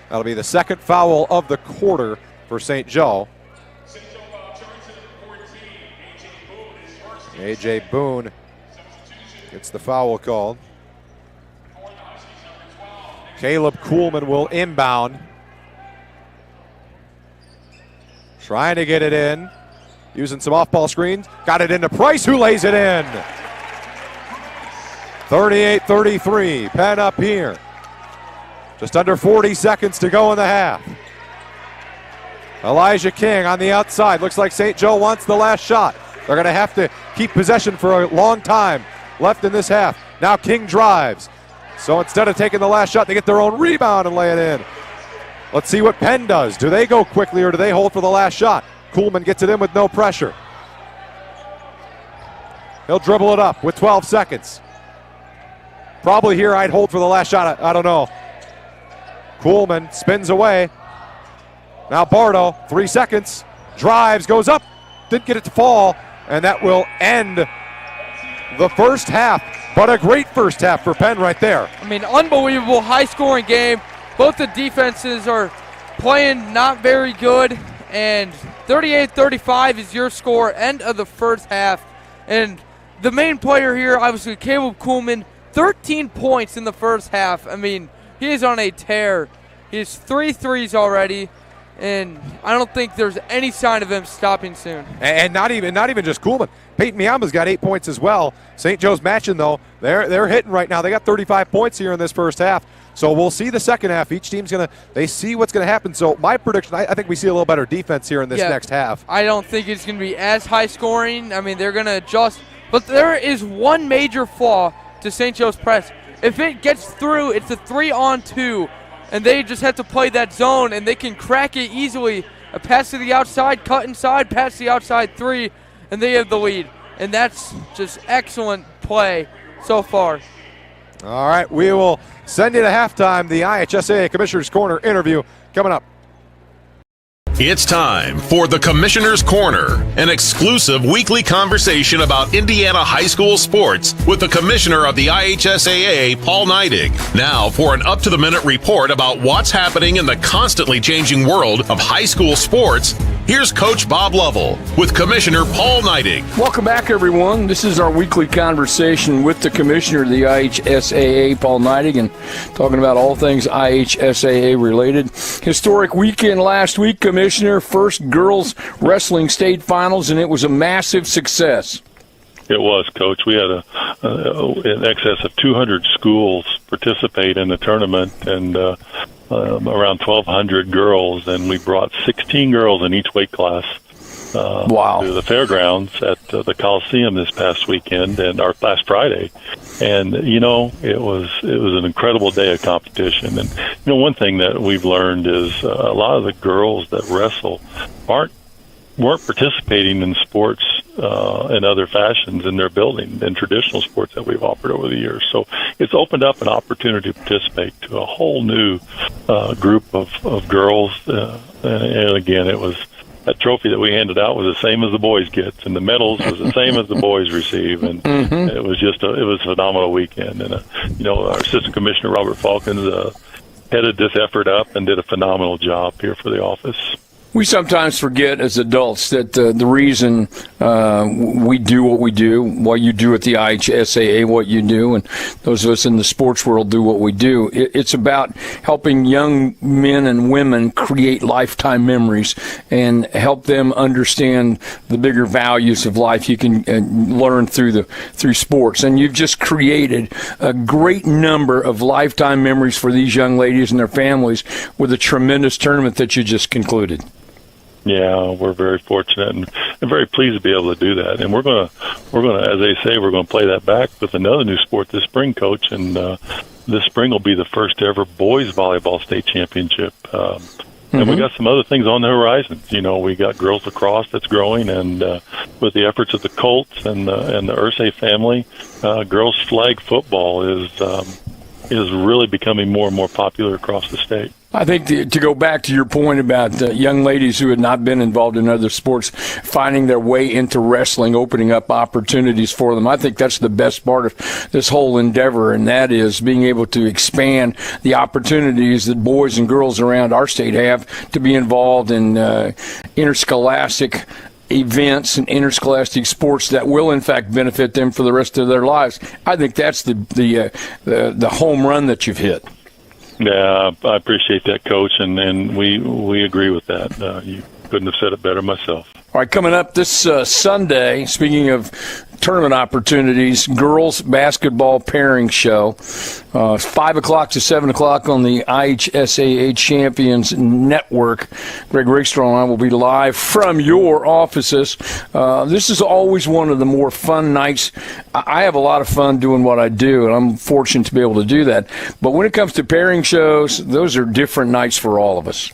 That'll be the second foul of the quarter for St. Joe. A.J. Boone gets the foul called. Caleb Kuhlman will inbound. Trying to get it in. Using some off-ball screens. Got it into Price, who lays it in. 38-33. Penn up here. Just under 40 seconds to go in the half. Elijah King on the outside. Looks like St. Joe wants the last shot. They're going to have to keep possession for a long time left in this half. Now King drives. So instead of taking the last shot, they get their own rebound and lay it in. Let's see what Penn does. Do they go quickly or do they hold for the last shot? Kuhlman gets it in with no pressure. He'll dribble it up with 12 seconds. Probably here I'd hold for the last shot. I don't know. Kuhlman spins away. Now Bardo, 3 seconds. Drives, goes up. Didn't get it to fall. And that will end the first half. But a great first half for Penn right there. I mean, unbelievable high-scoring game. Both the defenses are playing not very good. And 38-35 is your score, end of the first half. And the main player here, obviously, Caleb Kuhlman, 13 points in the first half. I mean, he is on a tear. He has 3 threes already, and I don't think there's any sign of him stopping soon. And not even just Kuhlman. Peyton Miyamba's got 8 points as well. St. Joe's matching, though. They're hitting right now. They got 35 points here in this first half. So we'll see the second half. Each team's they see what's going to happen. So my prediction, I think we see a little better defense here in this next half. I don't think it's going to be as high scoring. I mean, they're going to adjust. But there is one major flaw to St. Joe's press. If it gets through, it's a 3-on-2. And they just have to play that zone, and they can crack it easily. A pass to the outside, cut inside, pass to the outside 3, and they have the lead. And that's just excellent play so far. All right, we will send you to halftime. The IHSAA Commissioner's Corner interview coming up. It's time for the Commissioner's Corner, an exclusive weekly conversation about Indiana high school sports with the Commissioner of the IHSAA, Paul Neidig. Now for an up-to-the-minute report about what's happening in the constantly changing world of high school sports, here's Coach Bob Lovell with Commissioner Paul Neidig. Welcome back, everyone. This is our weekly conversation with the Commissioner of the IHSAA, Paul Neidig, and talking about all things IHSAA related. Historic weekend last week, Commissioner. First girls wrestling state finals, and it was a massive success. It was, Coach. We had in excess of 200 schools participate in the tournament, and around 1,200 girls, and we brought 16 girls in each weight class to the fairgrounds at the Coliseum this past weekend and our last Friday. And, it was an incredible day of competition. And, one thing that we've learned is a lot of the girls that wrestle weren't participating in sports in other fashions in their building and traditional sports that we've offered over the years. So it's opened up an opportunity to participate to a whole new group of girls. And again, it was that trophy that we handed out was the same as the boys get, and the medals was the same as the boys receive, and it was just it was a phenomenal weekend. And our Assistant Commissioner Robert Falcons headed this effort up and did a phenomenal job here for the office. We sometimes forget as adults that the reason we do what we do, why you do at the IHSAA what you do, and those of us in the sports world do what we do, it's about helping young men and women create lifetime memories and help them understand the bigger values of life you can learn through sports. And you've just created a great number of lifetime memories for these young ladies and their families with a tremendous tournament that you just concluded. Yeah, we're very fortunate and very pleased to be able to do that. And we're gonna, as they say, we're gonna play that back with another new sport this spring, Coach. And this spring will be the first ever boys volleyball state championship. And we got some other things on the horizon. You know, we got girls lacrosse that's growing, and with the efforts of the Colts and the Ursay family, girls flag football is really becoming more and more popular across the state. I think to go back to your point about young ladies who had not been involved in other sports finding their way into wrestling, opening up opportunities for them, I think that's the best part of this whole endeavor, and that is being able to expand the opportunities that boys and girls around our state have to be involved in interscholastic events and interscholastic sports that will in fact benefit them for the rest of their lives. I think that's the home run that you've hit. Yeah, I appreciate that, Coach, and we agree with that. You couldn't have said it better myself. All right, coming up this Sunday, speaking of tournament opportunities, girls basketball pairing show, 5 o'clock to 7 o'clock on the IHSAA Champions Network. Greg Rakestraw and I will be live from your offices. This is always one of the more fun nights. I have a lot of fun doing what I do, and I'm fortunate to be able to do that. But when it comes to pairing shows, those are different nights for all of us.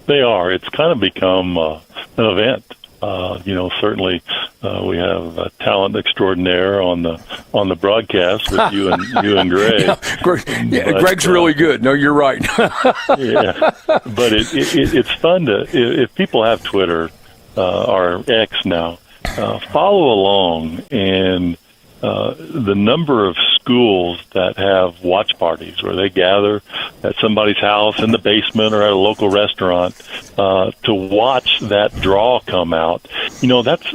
They are. It's kind of become an event. Certainly we have talent extraordinaire on the broadcast with you and Greg. Greg's really good. No, you're right. Yeah, but it's fun to, if people have Twitter or X now, follow along, and the number of schools that have watch parties where they gather at somebody's house in the basement or at a local restaurant to watch that draw come out. You know, that's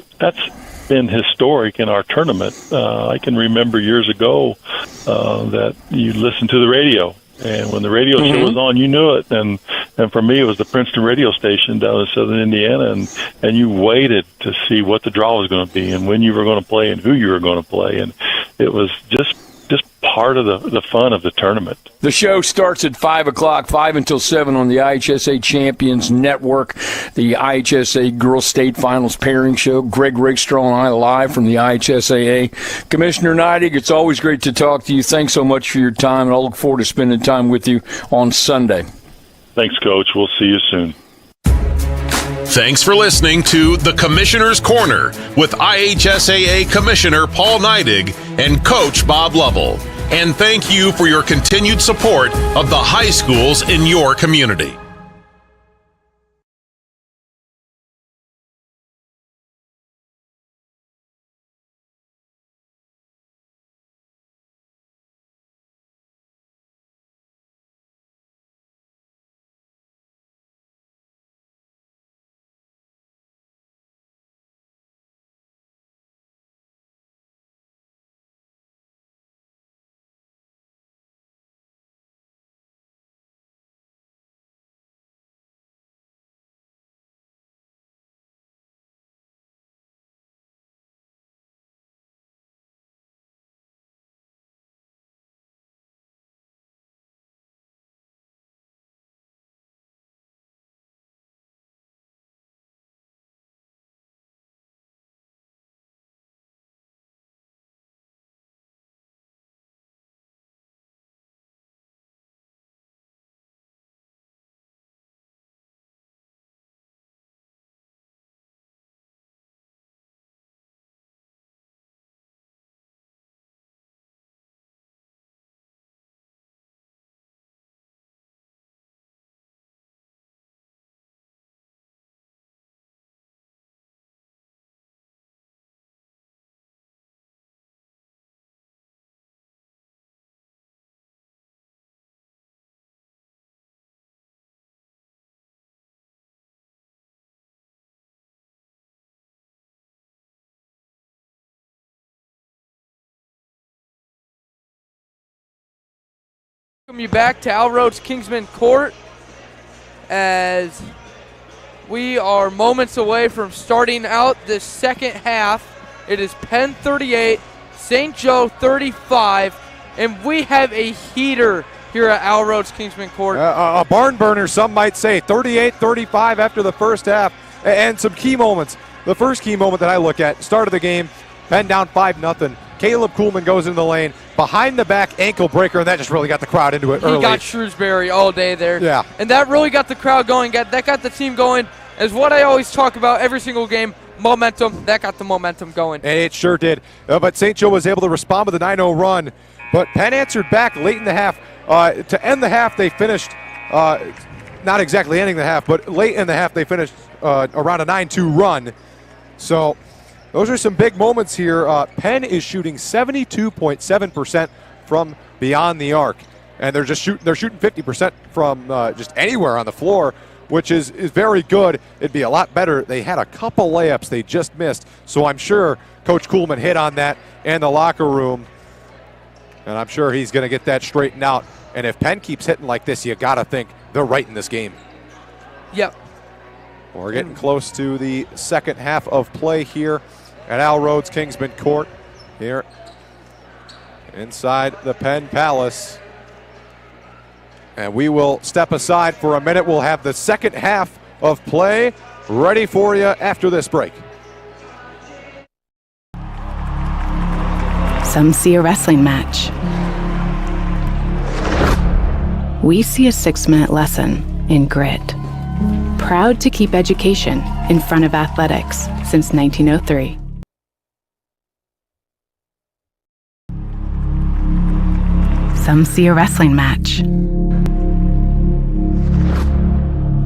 been historic in our tournament. I can remember years ago that you listened to the radio, and when the radio show was on, you knew it. And for me, it was the Princeton radio station down in southern Indiana, and you waited to see what the draw was going to be and when you were going to play and who you were going to play. And it was just part of the fun of the tournament. The show starts at 5 o'clock, 5 until 7 on the IHSA Champions Network, the IHSA Girls State Finals Pairing Show. Greg Rakestraw and I live from the IHSAA. Commissioner Neidig, it's always great to talk to you. Thanks so much for your time, and I'll look forward to spending time with you on Sunday. Thanks, Coach. We'll see you soon. Thanks for listening to The Commissioner's Corner with IHSAA Commissioner Paul Neidig and Coach Bob Lovell. And thank you for your continued support of the high schools in your community. Welcome you back to Al Rhodes Kingsman Court as we are moments away from starting out this second half. It is Penn 38, St. Joe 35, and we have a heater here at Al Rhodes Kingsman Court. A barn burner, some might say. 38-35 after the first half, and some key moments. The first key moment that I look at, start of the game, Penn down 5-0. Caleb Kuhlman goes in the lane, behind the back ankle breaker, and that just really got the crowd into it early. He got Shrewsbury all day there. Yeah. And that really got the crowd going. That got the team going. As what I always talk about every single game, momentum. That got the momentum going. And it sure did. But St. Joe was able to respond with a 9-0 run. But Penn answered back late in the half. To end the half, they finished, not exactly ending the half, but late in the half, they finished around a 9-2 run. So those are some big moments here. Penn is shooting 72.7% from beyond the arc, and they're shooting 50% from just anywhere on the floor, which is very good. It'd be a lot better. They had a couple layups they just missed, so I'm sure Coach Kuhlman hit on that in the locker room, and I'm sure he's going to get that straightened out. And if Penn keeps hitting like this, you got to think they're right in this game. Yep. We're getting close to the second half of play here at Al Rhodes Kingsman Court here inside the Penn Palace. And we will step aside for a minute. We'll have the second half of play ready for you after this break. Some see a wrestling match. We see a 6-minute lesson in grit. Proud to keep education in front of athletics since 1903. Some see a wrestling match.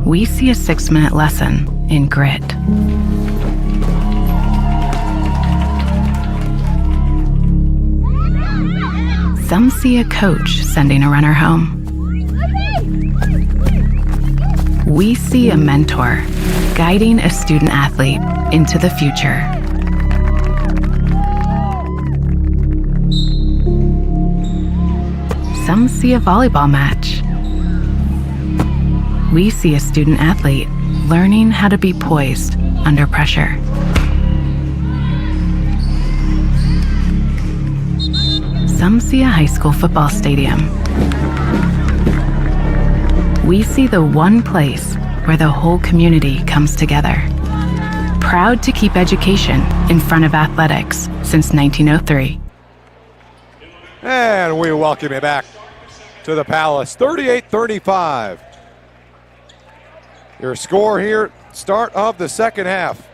We see a 6-minute lesson in grit. Some see a coach sending a runner home. We see a mentor guiding a student athlete into the future. Some see a volleyball match. We see a student athlete learning how to be poised under pressure. Some see a high school football stadium. We see the one place where the whole community comes together. Proud to keep education in front of athletics since 1903. And we welcome you back to the Palace, 38-35. Your score here, start of the second half.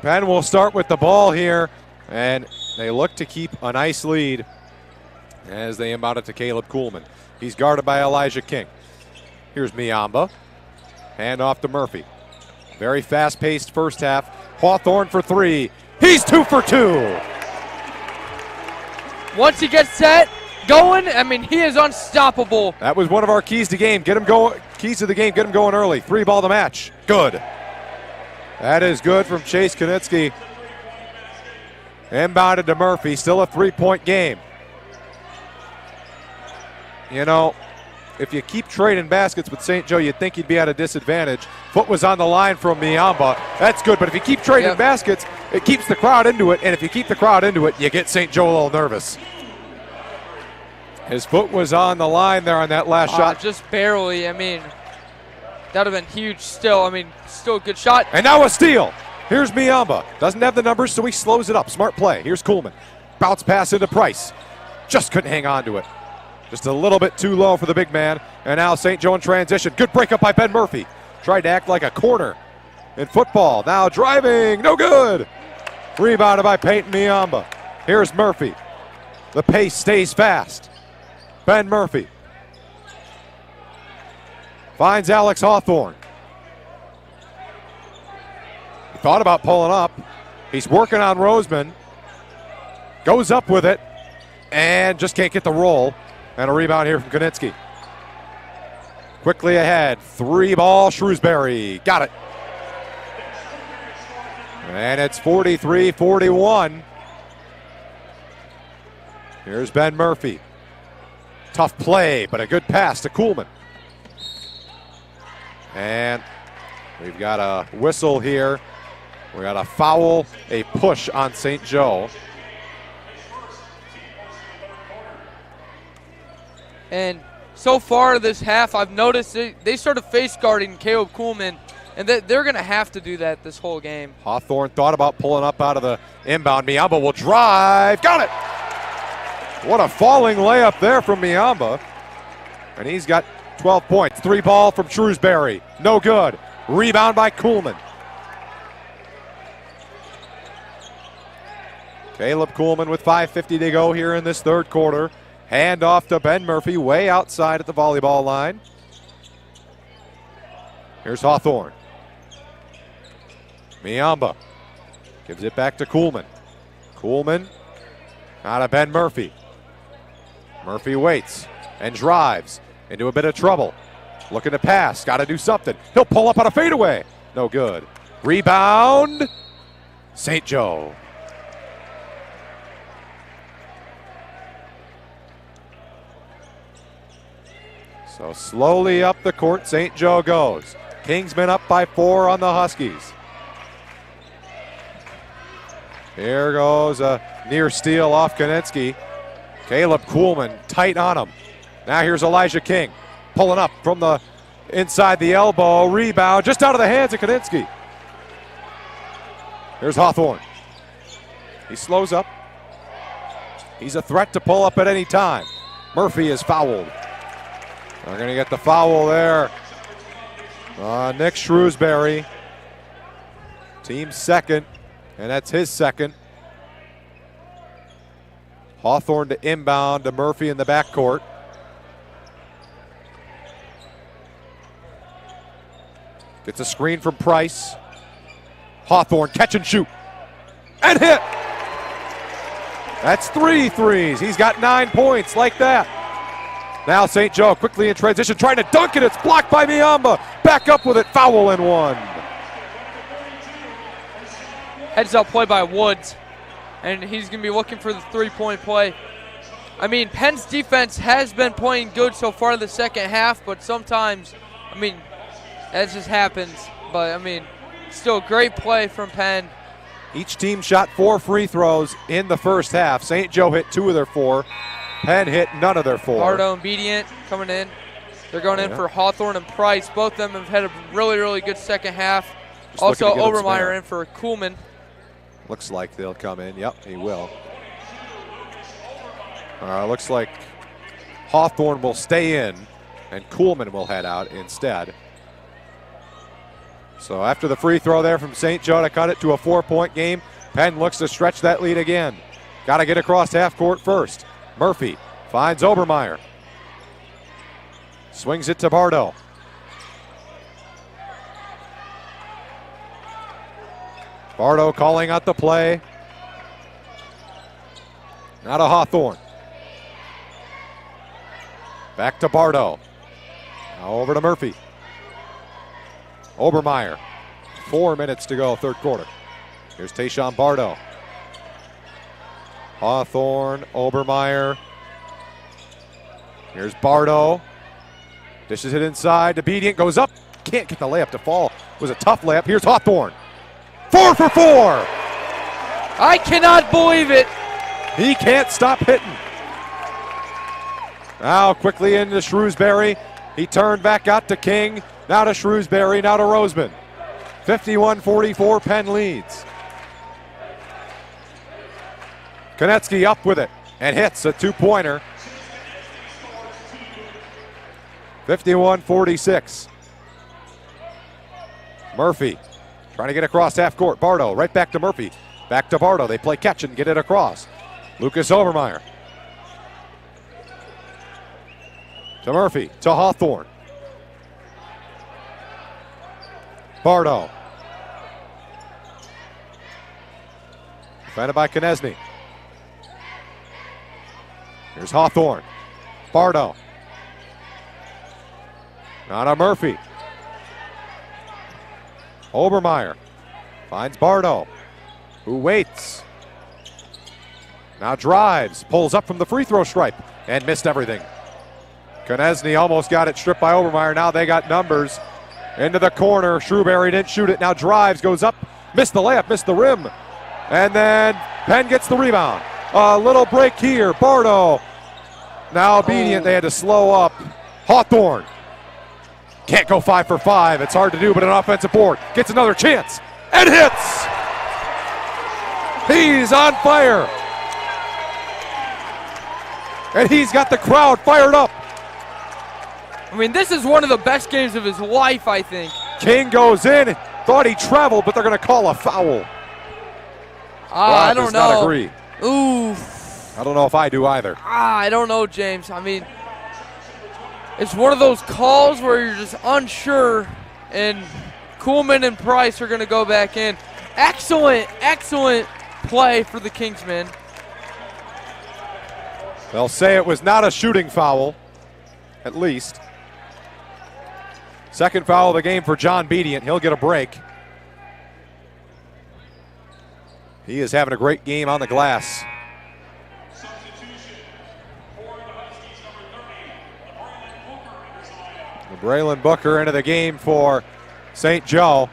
Penn will start with the ball here, and they look to keep a nice lead as they inbound it to Caleb Kuhlman. He's guarded by Elijah King. Here's Miamba. Hand off to Murphy. Very fast-paced first half. Hawthorne for three. He's 2 for 2. Once he gets set, going, I mean, he is unstoppable. That was one of our keys to game. Get him going. Keys to the game. Get him going early. 3-ball the match. Good. That is good from Chase Konitsky. Inbounded to Murphy. Still a 3-point game. You know, if you keep trading baskets with St. Joe, you'd think you'd be at a disadvantage. Foot was on the line from Miamba. That's good, but if you keep trading baskets, it keeps the crowd into it, and if you keep the crowd into it, you get St. Joe a little nervous. His foot was on the line there on that last shot. Just barely. I mean, that would have been huge still. I mean, still a good shot. And now a steal. Here's Miamba. Doesn't have the numbers, so he slows it up. Smart play. Here's Kuhlman. Bounce pass into Price. Just couldn't hang on to it. Just a little bit too low for the big man. And now St. Joe in transition. Good breakup by Ben Murphy. Tried to act like a corner in football. Now driving. No good. Rebounded by Peyton Miamba. Here's Murphy. The pace stays fast. Ben Murphy finds Alex Hawthorne. He thought about pulling up. He's working on Roseman. Goes up with it and just can't get the roll. And a rebound here from Konitsky. Quickly ahead. 3-ball Shrewsbury. Got it. And it's 43-41. Here's Ben Murphy. Tough play, but a good pass to Kuhlman. And we've got a whistle here. We got a foul, a push on St. Joe. And so far this half, I've noticed they started face guarding Caleb Kuhlman, and they're going to have to do that this whole game. Hawthorne thought about pulling up out of the inbound. Miamba will drive. Got it! What a falling layup there from Miamba. And he's got 12 points. 3 ball from Shrewsbury. No good. Rebound by Kuhlman. Caleb Kuhlman with 5:50 to go here in this third quarter. Hand off to Ben Murphy, way outside at the volleyball line. Here's Hawthorne. Miamba gives it back to Kuhlman. Kuhlman out of Ben Murphy. Murphy waits and drives into a bit of trouble. Looking to pass, got to do something. He'll pull up on a fadeaway. No good. Rebound, St. Joe. So slowly up the court, St. Joe goes. Kingsman up by 4 on the Huskies. Here goes a near steal off Konetsky. Caleb Kuhlman tight on him. Now here's Elijah King pulling up from the inside the elbow. Rebound just out of the hands of Konetsky. Here's Hawthorne. He slows up. He's a threat to pull up at any time. Murphy is fouled. They're going to get the foul there. Nick Shrewsbury. Team second, and that's his second. Hawthorne to inbound to Murphy in the backcourt. Gets a screen from Price. Hawthorne catch and shoot. And hit! That's 3 threes. He's got 9 points like that. Now St. Joe quickly in transition, trying to dunk it. It's blocked by Miamba. Back up with it, foul and 1. Heads up play by Woods, and he's going to be looking for the three-point play. I mean, Penn's defense has been playing good so far in the second half, but sometimes, I mean, that just happens. But, I mean, still a great play from Penn. Each team shot 4 free throws in the first half. St. Joe hit 2 of their 4. Penn hit none of their 4. Bardo and Bedient coming in. They're going in for Hawthorne and Price. Both of them have had a really, really good second half. Just also, Obermeyer in for Kuhlman. Looks like they'll come in. Yep, he will. Looks like Hawthorne will stay in, and Kuhlman will head out instead. So after the free throw there from St. Joe to cut it to a 4-point game, Penn looks to stretch that lead again. Got to get across half court first. Murphy finds Obermeyer. Swings it to Bardo. Bardo calling out the play. Now to Hawthorne. Back to Bardo. Now over to Murphy. Obermeyer. 4 minutes to go, third quarter. Here's Tayshaun Bardo. Hawthorne, Obermeyer. Here's Bardo. Dishes it inside to Bedient. Goes up. Can't get the layup to fall. It was a tough layup. Here's Hawthorne. 4 for 4. I cannot believe it. He can't stop hitting. Now quickly into Shrewsbury. He turned back out to King. Now to Shrewsbury. Now to Roseman. 51-44, Penn leads. Konetsky up with it and hits a 2-pointer. 51-46. Murphy trying to get across half court. Bardo right back to Murphy. Back to Bardo. They play catch and get it across. Lucas Obermeyer. To Murphy. To Hawthorne. Bardo. Defended by Koneczny. Here's Hawthorne. Bardo. Now to Murphy. Obermeyer finds Bardo, who waits. Now drives, pulls up from the free throw stripe, and missed everything. Konechny almost got it stripped by Obermeyer. Now they got numbers. Into the corner. Shrewberry didn't shoot it. Now drives, goes up, missed the layup, missed the rim. And then Penn gets the rebound. A little break here. Bardo. Now obedient. They had to slow up. Hawthorne. Can't go 5 for 5. It's hard to do, but an offensive board. Gets another chance. And hits. He's on fire. And he's got the crowd fired up. I mean, this is one of the best games of his life, I think. King goes in. Thought he traveled, but they're going to call a foul. I don't know. Not agree. Ooh. I don't know if I do either. I don't know, James. I mean, it's one of those calls where you're just unsure, and Kuhlman and Price are going to go back in. Excellent play for the Kingsmen. They'll say it was not a shooting foul, at least. Second foul of the game for John Bedient. He'll get a break. He is having a great game on the glass. Braylon Booker into the game for St. Joe.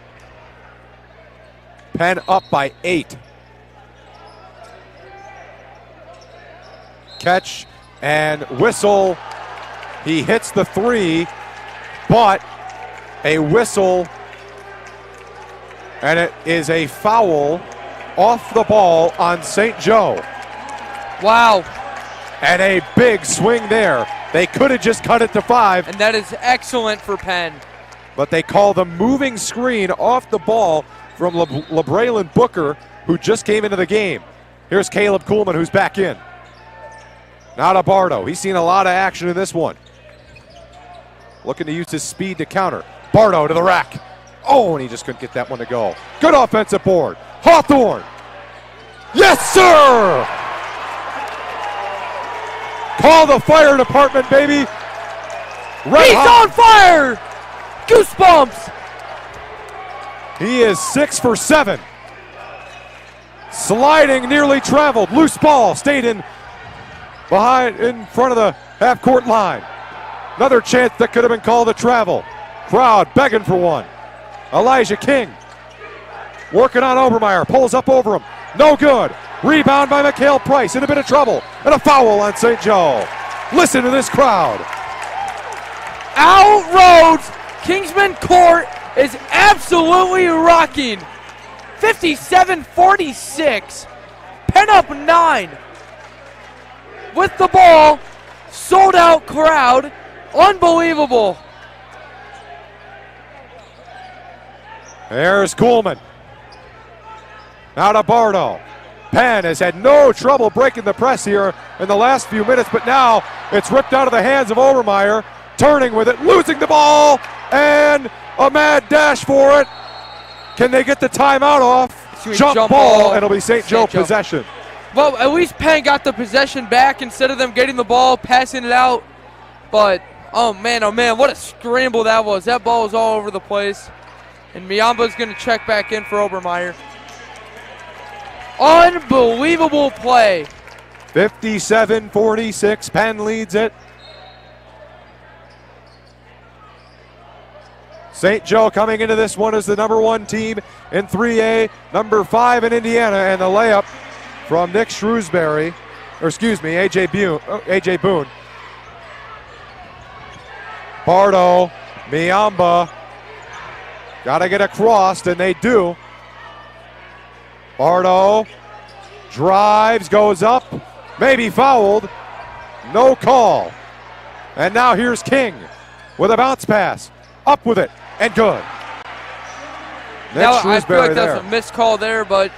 Penn up by 8. Catch and whistle. He hits the 3, but a whistle, and it is a foul off the ball on St. Joe. Wow. And a big swing there. They could have just cut it to 5. And that is excellent for Penn. But they call the moving screen off the ball from LeBraylon Booker, who just came into the game. Here's Caleb Kuhlman, who's back in. Now to Bardo. He's seen a lot of action in this one. Looking to use his speed to counter. Bardo to the rack. Oh, and he just couldn't get that one to go. Good offensive board. Hawthorne. Yes, sir! Call the fire department, baby. He's on fire! Goosebumps! He is 6 for 7. Sliding, nearly traveled. Loose ball, stayed in front of the half-court line. Another chance that could have been called a travel. Crowd begging for one. Elijah King working on Obermeyer, pulls up over him. No good. Rebound by Mikhail Price, in a bit of trouble, and a foul on St. Joe. Listen to this crowd. Outroads. Kingsman Court is absolutely rocking. 57-46. Penn up 9. With the ball, sold out crowd. Unbelievable. There's Kuhlman. Now to Bardo. Penn has had no trouble breaking the press here in the last few minutes, but now it's ripped out of the hands of Obermeyer, turning with it, losing the ball, and a mad dash for it. Can they get the timeout off? Jump ball, and it'll be St. Joe possession. Well, at least Penn got the possession back instead of them getting the ball, passing it out. But, oh man, what a scramble that was. That ball was all over the place. And Miamba's going to check back in for Obermeyer. Unbelievable play. 57-46. Penn leads it. St. Joe coming into this one as the number 1 team in 3A, number 5 in Indiana, and the layup from Nick Shrewsbury, AJ Boone. Bardo, Miamba, got to get across, and they do. Bardo drives, goes up, maybe fouled, no call. And now here's King with a bounce pass, up with it, and good. Now, I feel like that's a missed call there, but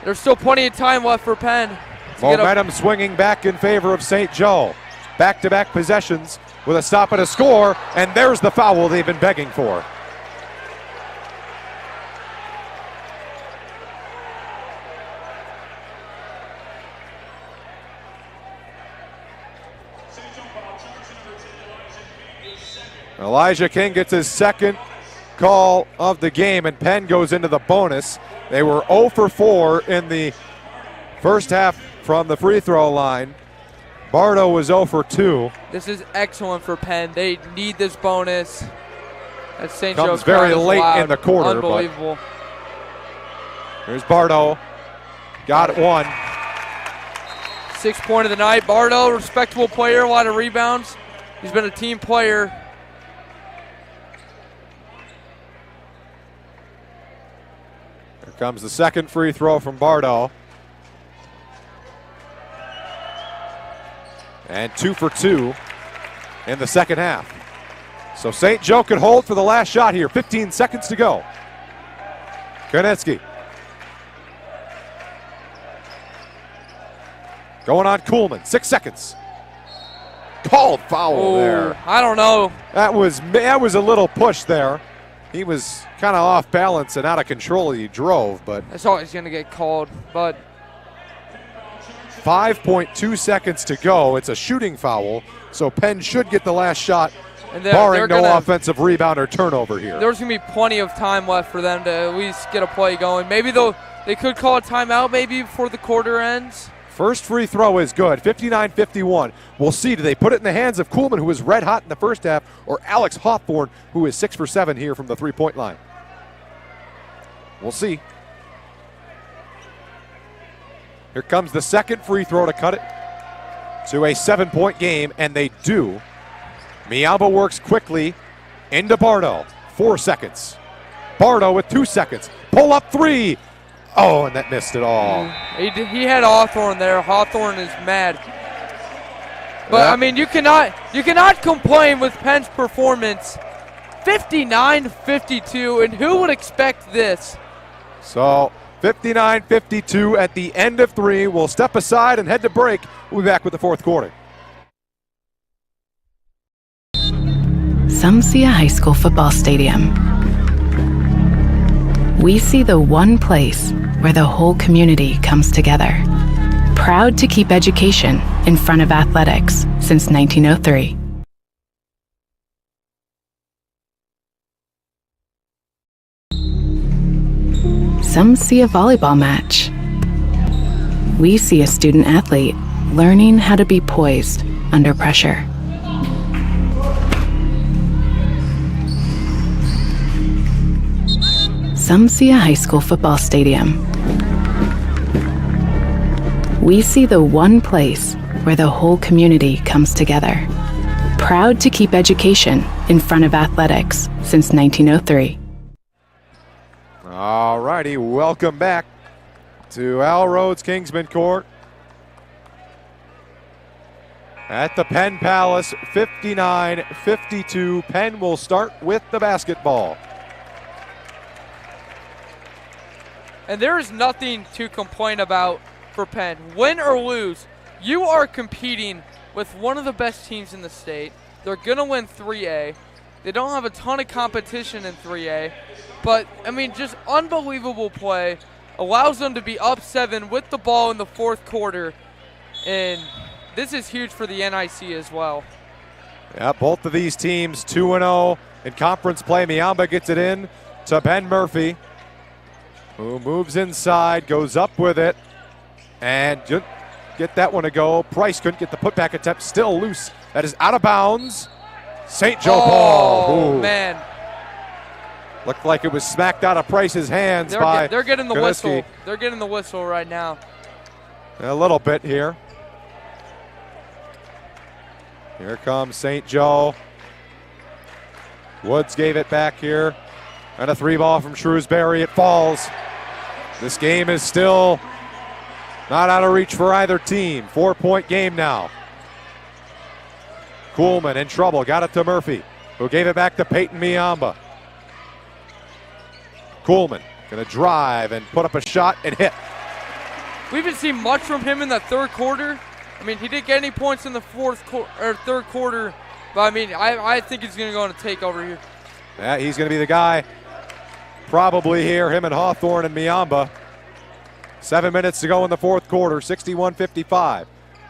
there's still plenty of time left for Penn. Momentum swinging back in favor of St. Joe. Back-to-back possessions with a stop and a score, and there's the foul they've been begging for. Elijah King gets his second call of the game, and Penn goes into the bonus. They were 0 for 4 in the first half from the free throw line. Bardo was 0 for 2. This is excellent for Penn. They need this bonus. That St. Joe Comes very crowd is late loud. in the quarter. Unbelievable. Here's Bardo. Got it one. 6th point of the night. Bardo, respectable player, a lot of rebounds. He's been a team player. Here comes the second free throw from Bardo. And 2 for 2 in the second half. So St. Joe could hold for the last shot here. 15 seconds to go. Konetsky. Going on Kuhlman. 6 seconds. Called foul there. I don't know. That was a little push there. He was kind of off balance and out of control. He drove, but That's always going to get called. But 5.2 seconds to go. It's a shooting foul, so Penn should get the last shot, and barring no offensive rebound or turnover here. There's going to be plenty of time left for them to at least get a play going. Maybe they could call a timeout maybe before the quarter ends. First free throw is good, 59-51. We'll see, do they put it in the hands of Kuhlman, who was red hot in the first half, or Alex Hawthorne, who is 6 for 7 here from the three-point line? We'll see. Here comes the second free throw to cut it to a 7-point game, and they do. Miamba works quickly into Bardo. 4 seconds. Bardo with 2 seconds. Pull up three. Oh, and that missed it all. He had Hawthorne there. Hawthorne is mad. But, I mean, you cannot complain with Penn's performance. 59-52, and who would expect this? So 59-52 at the end of 3. We'll step aside and head to break. We'll be back with the fourth quarter. Some see a high school football stadium. We see the one place where the whole community comes together. Proud to keep education in front of athletics since 1903. Some see a volleyball match. We see a student athlete learning how to be poised under pressure. Some see a high school football stadium. We see the one place where the whole community comes together. Proud to keep education in front of athletics since 1903. All righty, welcome back to Al Rhodes Kingsman Court at the Penn Palace. 59-52. Penn will start with the basketball. And there is nothing to complain about for Penn. Win or lose, you are competing with one of the best teams in the state. They're going to win 3A. They don't have a ton of competition in 3A. But, I mean, just unbelievable play. Allows them to be up 7 with the ball in the fourth quarter. And this is huge for the NIC as well. Yeah, both of these teams 2-0 in conference play. Miamba gets it in to Ben Murphy, who moves inside, goes up with it, and get that one to go. Price couldn't get the putback attempt, still loose. That is out of bounds. St. Joe Paul. Oh, man. Looked like it was smacked out of Price's hands They're getting the Konetsky. whistle. They're getting the whistle right now. A little bit here. Here comes St. Joe. Woods gave it back here. And a 3-ball from Shrewsbury. It falls. This game is still not out of reach for either team. 4-point game now. Kuhlman in trouble. Got it to Murphy, who gave it back to Peyton Miamba. Kuhlman going to drive and put up a shot and hit. We haven't seen much from him in the third quarter. I mean, he didn't get any points in the third quarter, but I mean, I think he's going to go on a takeover here. Yeah, he's going to be the guy probably here, him and Hawthorne and Miamba. 7 minutes to go in the fourth quarter, 61-55.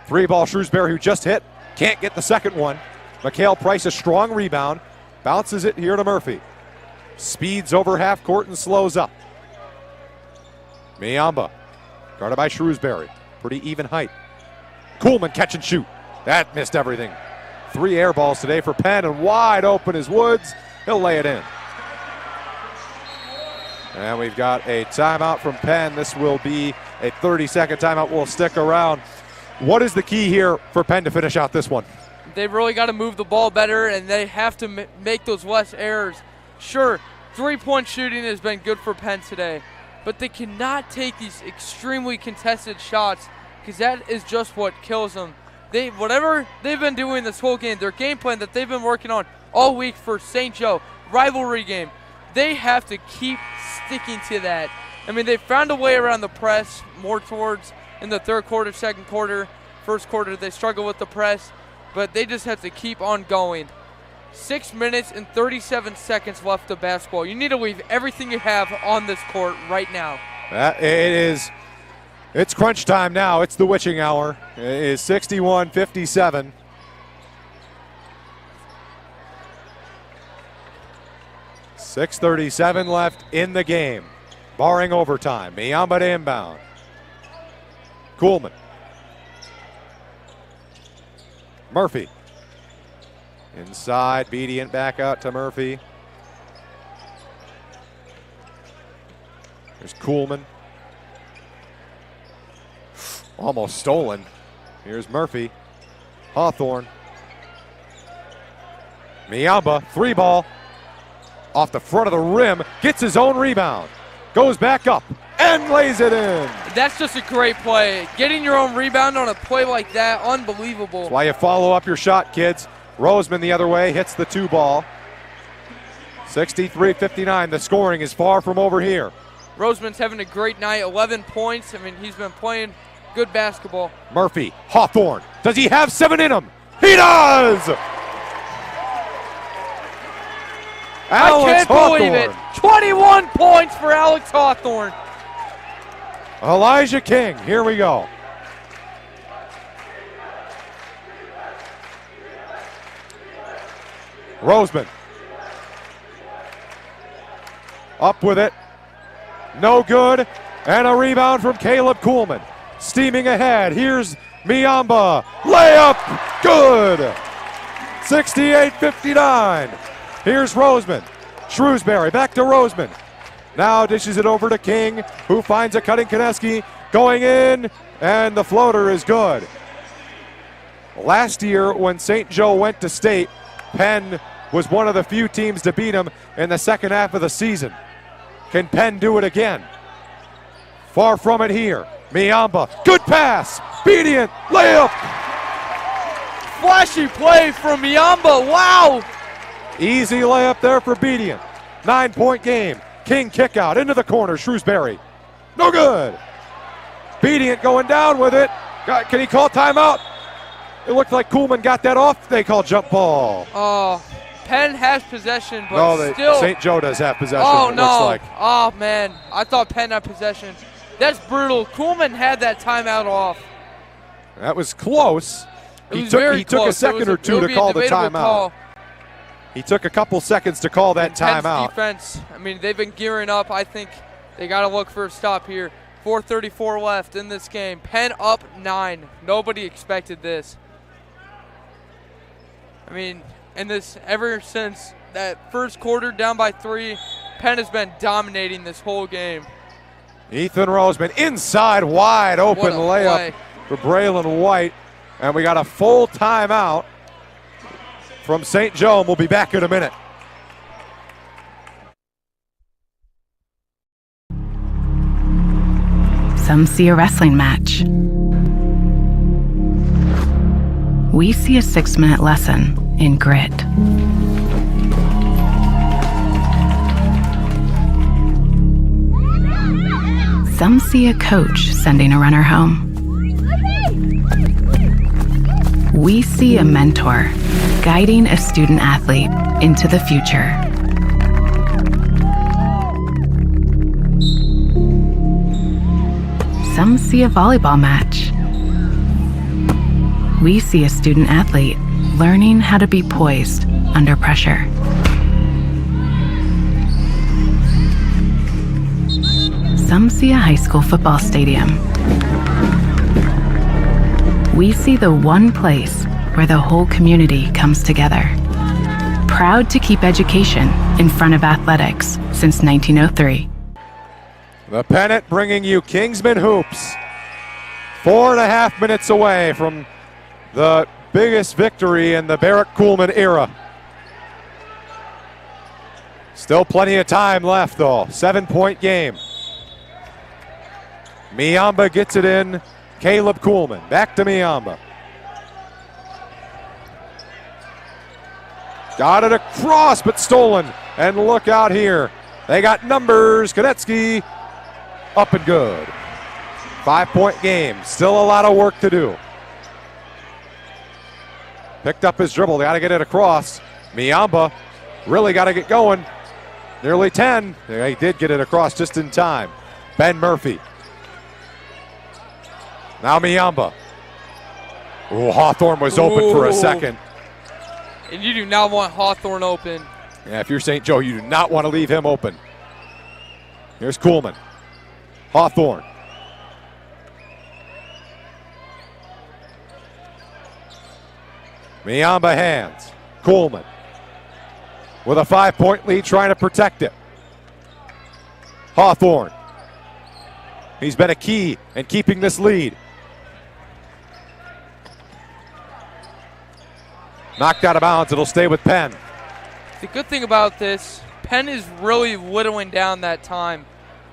3-ball Shrewsbury, who just hit, can't get the second one. Mikhail Price, a strong rebound, bounces it here to Murphy. Speeds over half court and slows up. Miamba, guarded by Shrewsbury. Pretty even height. Kuhlman catch and shoot. That missed everything. 3 air balls today for Penn, and wide open is Woods. He'll lay it in. And we've got a timeout from Penn. This will be a 30-second timeout. We'll stick around. What is the key here for Penn to finish out this one? They've really got to move the ball better, and they have to make those less errors. Sure, three-point shooting has been good for Penn today, but they cannot take these extremely contested shots because that is just what kills them. Whatever they've been doing this whole game, their game plan that they've been working on all week for St. Joe, rivalry game, they have to keep sticking to that. I mean, they found a way around the press more towards in the third quarter, second quarter, first quarter. They struggle with the press, but they just have to keep on going. 6 minutes and 37 seconds left of basketball. You need to leave everything you have on this court right now. It's crunch time now. It's the witching hour. It is 61-57. .637 left in the game, barring overtime. Miyamba to inbound. Kuhlman. Murphy. Inside, Bedient back out to Murphy. There's Kuhlman. Almost stolen. Here's Murphy. Hawthorne. Miyamba, 3-ball. Off the front of the rim, gets his own rebound. Goes back up and lays it in. That's just a great play. Getting your own rebound on a play like that, unbelievable. That's why you follow up your shot, kids. Roseman the other way, hits the 2-ball. 63-59, the scoring is far from over here. Roseman's having a great night, 11 points. I mean, he's been playing good basketball. Murphy, Hawthorne, does he have 7 in him? He does! I can't believe it. 21 points for Alex Hawthorne. Elijah King, here we go. Roseman. Up with it. No good. And a rebound from Caleb Kuhlman. Steaming ahead. Here's Miyamba. Layup. Good. 68-59. Here's Roseman. Shrewsbury back to Roseman. Now dishes it over to King, who finds a cutting Konecki going in, and the floater is good. Last year when St. Joe went to state, Penn was one of the few teams to beat them in the second half of the season. Can Penn do it again? Far from it here. Miyamba, good pass. Bedient, layup. Flashy play from Miyamba, wow. Easy layup there for Bedient. 9-point game. King kick out into the corner. Shrewsbury. No good. Bedient going down with it. Can he call timeout? It looked like Kuhlman got that off. They call jump ball. Oh, Penn has possession, but still. St. Joe does have possession. Oh, it no. Looks like. Oh, man. I thought Penn had possession. That's brutal. Kuhlman had that timeout off. That was close. He took a second or two to call the timeout. He took a couple seconds to call that timeout. Defense, I mean, they've been gearing up. I think they got to look for a stop here. 4:34 left in this game. Penn up 9. Nobody expected this. I mean, ever since that first quarter down by 3, Penn has been dominating this whole game. Ethan Roseman inside, wide open layup play for Braylon White. And we got a full timeout from St. Joe. We'll be back in a minute. Some see a wrestling match. We see a 6-minute lesson in grit. Some see a coach sending a runner home. We see a mentor guiding a student athlete into the future. Some see a volleyball match. We see a student athlete learning how to be poised under pressure. Some see a high school football stadium. We see the one place where the whole community comes together. Proud to keep education in front of athletics since 1903. The pennant bringing you Kingsman Hoops. 4.5 minutes away from the biggest victory in the Barrett-Kuhlman era. Still plenty of time left, though. 7-point game. Miamba gets it in. Caleb Kuhlman. Back to Miamba. Got it across, but stolen. And look out here. They got numbers. Konecki up and good. 5-point game. Still a lot of work to do. Picked up his dribble. Got to get it across. Miamba really got to get going. Nearly 10. He did get it across just in time. Ben Murphy. Now Miamba. Ooh, Hawthorne was open for a second. And you do not want Hawthorne open. Yeah, if you're St. Joe, you do not want to leave him open. Here's Kuhlman. Hawthorne. Miamba hands. Kuhlman with a 5-point lead, trying to protect it. Hawthorne. He's been a key in keeping this lead. Knocked out of bounds. It'll stay with Penn. The good thing about this, Penn is really whittling down that time.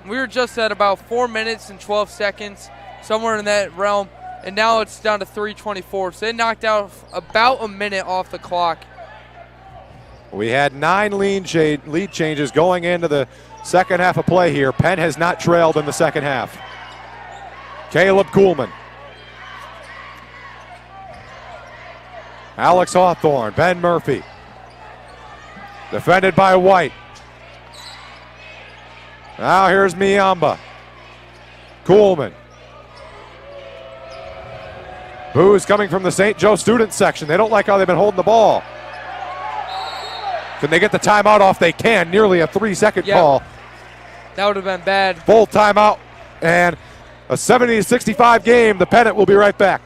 We were just at about 4 minutes and 12 seconds, somewhere in that realm, and now it's down to 3:24. So they knocked out about a minute off the clock. We had 9 lead changes going into the second half of play here. Penn has not trailed in the second half. Caleb Kuhlman. Alex Hawthorne, Ben Murphy. Defended by White. Now here's Miamba. Kuhlman. Booze coming from the St. Joe student section. They don't like how they've been holding the ball. Can they get the timeout off? They can. Nearly a 3-second call. That would have been bad. Full timeout and a 70-65 game. The pennant will be right back.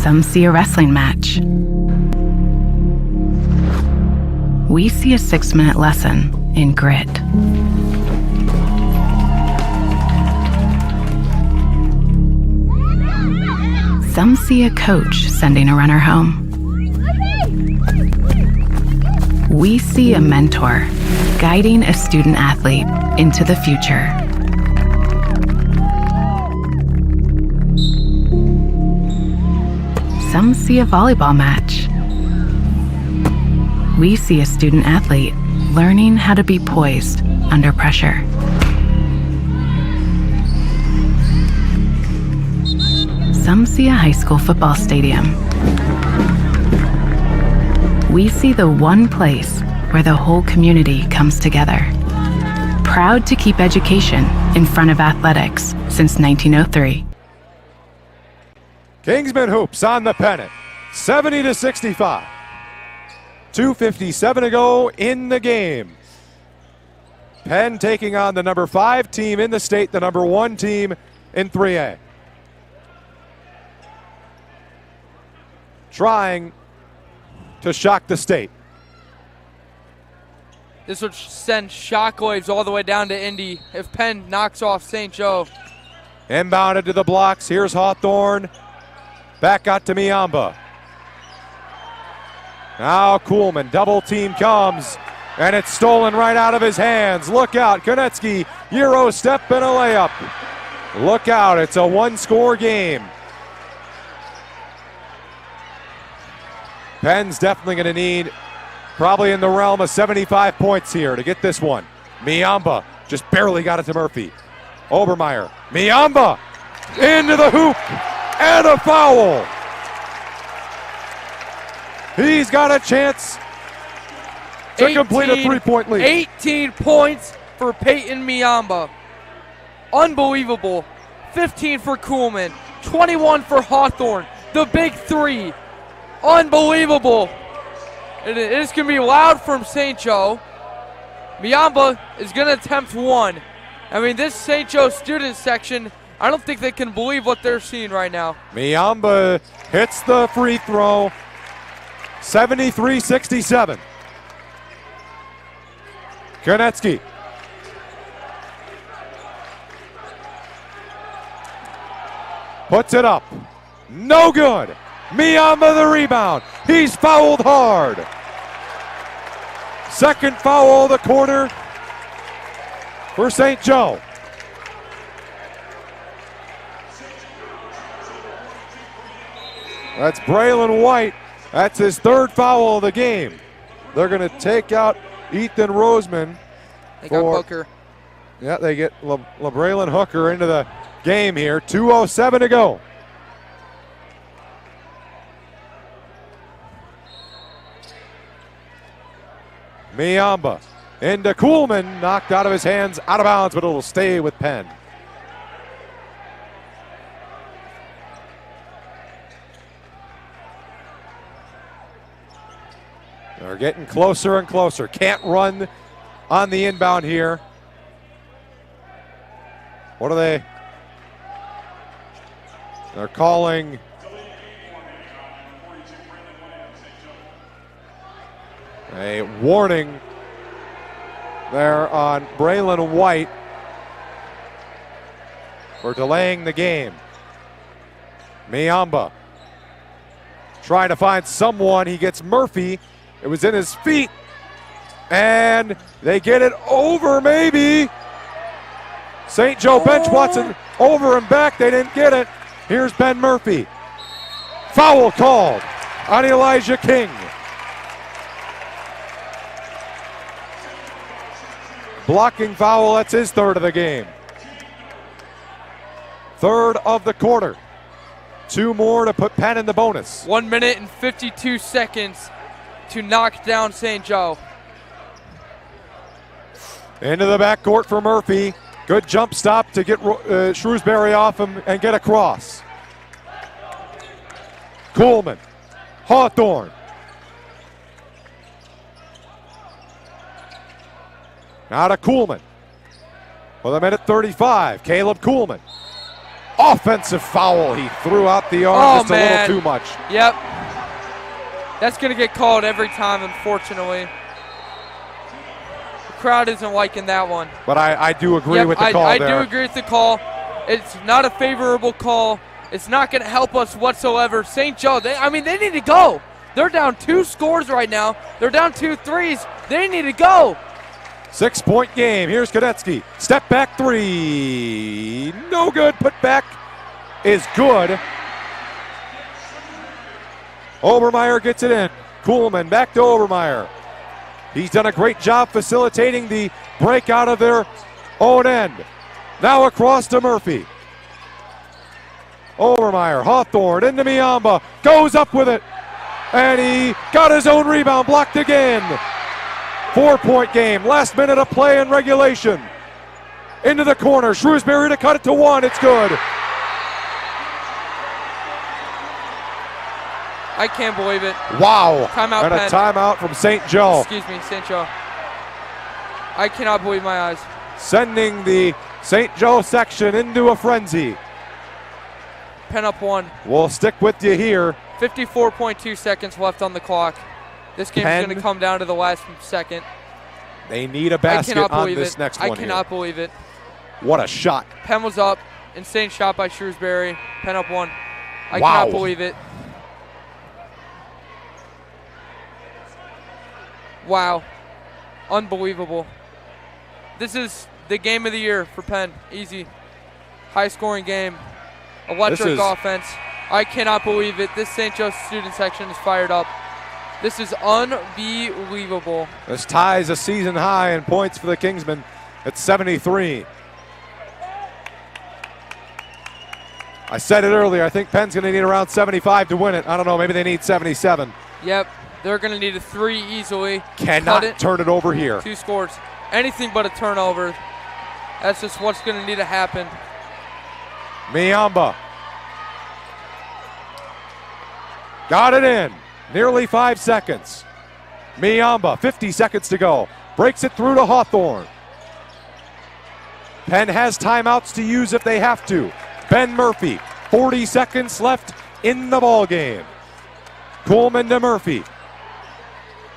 Some see a wrestling match. We see a 6-minute lesson in grit. Some see a coach sending a runner home. We see a mentor guiding a student athlete into the future. Some see a volleyball match. We see a student athlete learning how to be poised under pressure. Some see a high school football stadium. We see the one place where the whole community comes together. Proud to keep education in front of athletics since 1903. Kingsman Hoops on the pennant. 70-65. 2:57 to go in the game. Penn taking on the number 5 team in the state, the number 1 team in 3A. Trying to shock the state. This would send shockwaves all the way down to Indy if Penn knocks off St. Joe. Inbounded to the blocks. Here's Hawthorne. Back out to Miamba. Now Kuhlman, double team comes, and it's stolen right out of his hands. Look out, Konecki, Euro step and a layup. Look out, it's a 1-score game. Penn's definitely going to need probably in the realm of 75 points here to get this one. Miamba just barely got it to Murphy. Obermeyer, Miamba into the hoop and a foul. He's got a chance to complete a 3-point lead. 18 points for Peyton Miamba. Unbelievable. 15 for Kuhlman, 21 for Hawthorne. The big 3. Unbelievable. It is going to be loud from St. Joe. Miamba is going to attempt 1. I mean, this St. Joe student section I don't think they can believe what they're seeing right now. Miamba hits the free throw. 73-67. Konecki. Puts it up. No good. Miamba the rebound. He's fouled hard. Second foul of the quarter for St. Joe. That's Braylon White. That's his third foul of the game. They're going to take out Ethan Roseman. They got Hooker. Yeah, they get LeBraylon Hooker into the game here. 2:07 to go. Miamba into Kuhlman, knocked out of his hands, out of bounds, but it'll stay with Penn. They're getting closer and closer. Can't run on the inbound here. What are they? They're calling a warning there on Braylon White for delaying the game. Miamba trying to find someone. He gets Murphy. It was in his feet. And they get it over, maybe. St. Joe bench Watson over and back. They didn't get it. Here's Ben Murphy. Foul called on Elijah King. Blocking foul, that's his third of the game. Third of the quarter. 2 more to put Penn in the bonus. 1 minute and 52 seconds to knock down St. Joe. Into the backcourt for Murphy. Good jump stop to get Shrewsbury off him and get across. Kuhlman. Hawthorne. Now to Kuhlman. With 1:35, Caleb Kuhlman. Offensive foul. He threw out the arm just a little too much. Yep. That's going to get called every time, unfortunately. The crowd isn't liking that one. But I do agree with the call I there. do agree with the call. It's not a favorable call. It's not going to help us whatsoever. St. Joe, they need to go. They're down 2 scores right now. They're down 2 threes. They need to go. 6-point game. Here's Konecki. Step back 3. No good. Put back is good. Obermeyer gets it in. Kuhlman back to Obermeyer. He's done a great job facilitating the break out of their own end. Now across to Murphy. Obermeyer, Hawthorne into Miamba. Goes up with it. And he got his own rebound. Blocked again. 4-point game. Last minute of play in regulation. Into the corner. Shrewsbury to cut it to 1. It's good. I can't believe it. Wow. Timeout, and a Penn. timeout from St. Joe. Excuse me, St. Joe. I cannot believe my eyes. Sending the St. Joe section into a frenzy. Penn up 1. We'll stick with you here. 54.2 seconds left on the clock. This game's going to come down to the last second. They need a basket on this next one. I cannot believe it. What a shot. Penn was up. Insane shot by Shrewsbury. Penn up 1. I Wow. cannot believe it. Wow. Unbelievable. This is the game of the year for Penn. Easy. High-scoring game. Electric offense. I cannot believe it. This St. Joe student section is fired up. This is unbelievable. This ties a season high in points for the Kingsmen at 73. I said it earlier. I think Penn's going to need around 75 to win it. I don't know. Maybe they need 77. Yep. They're going to need a 3 easily. Cannot turn it over here. 2 scores. Anything but a turnover. That's just what's going to need to happen. Miamba. Got it in. Nearly 5 seconds. Miamba, 50 seconds to go. Breaks it through to Hawthorne. Penn has timeouts to use if they have to. Ben Murphy. 40 seconds left in the ball game. Kuhlman to Murphy.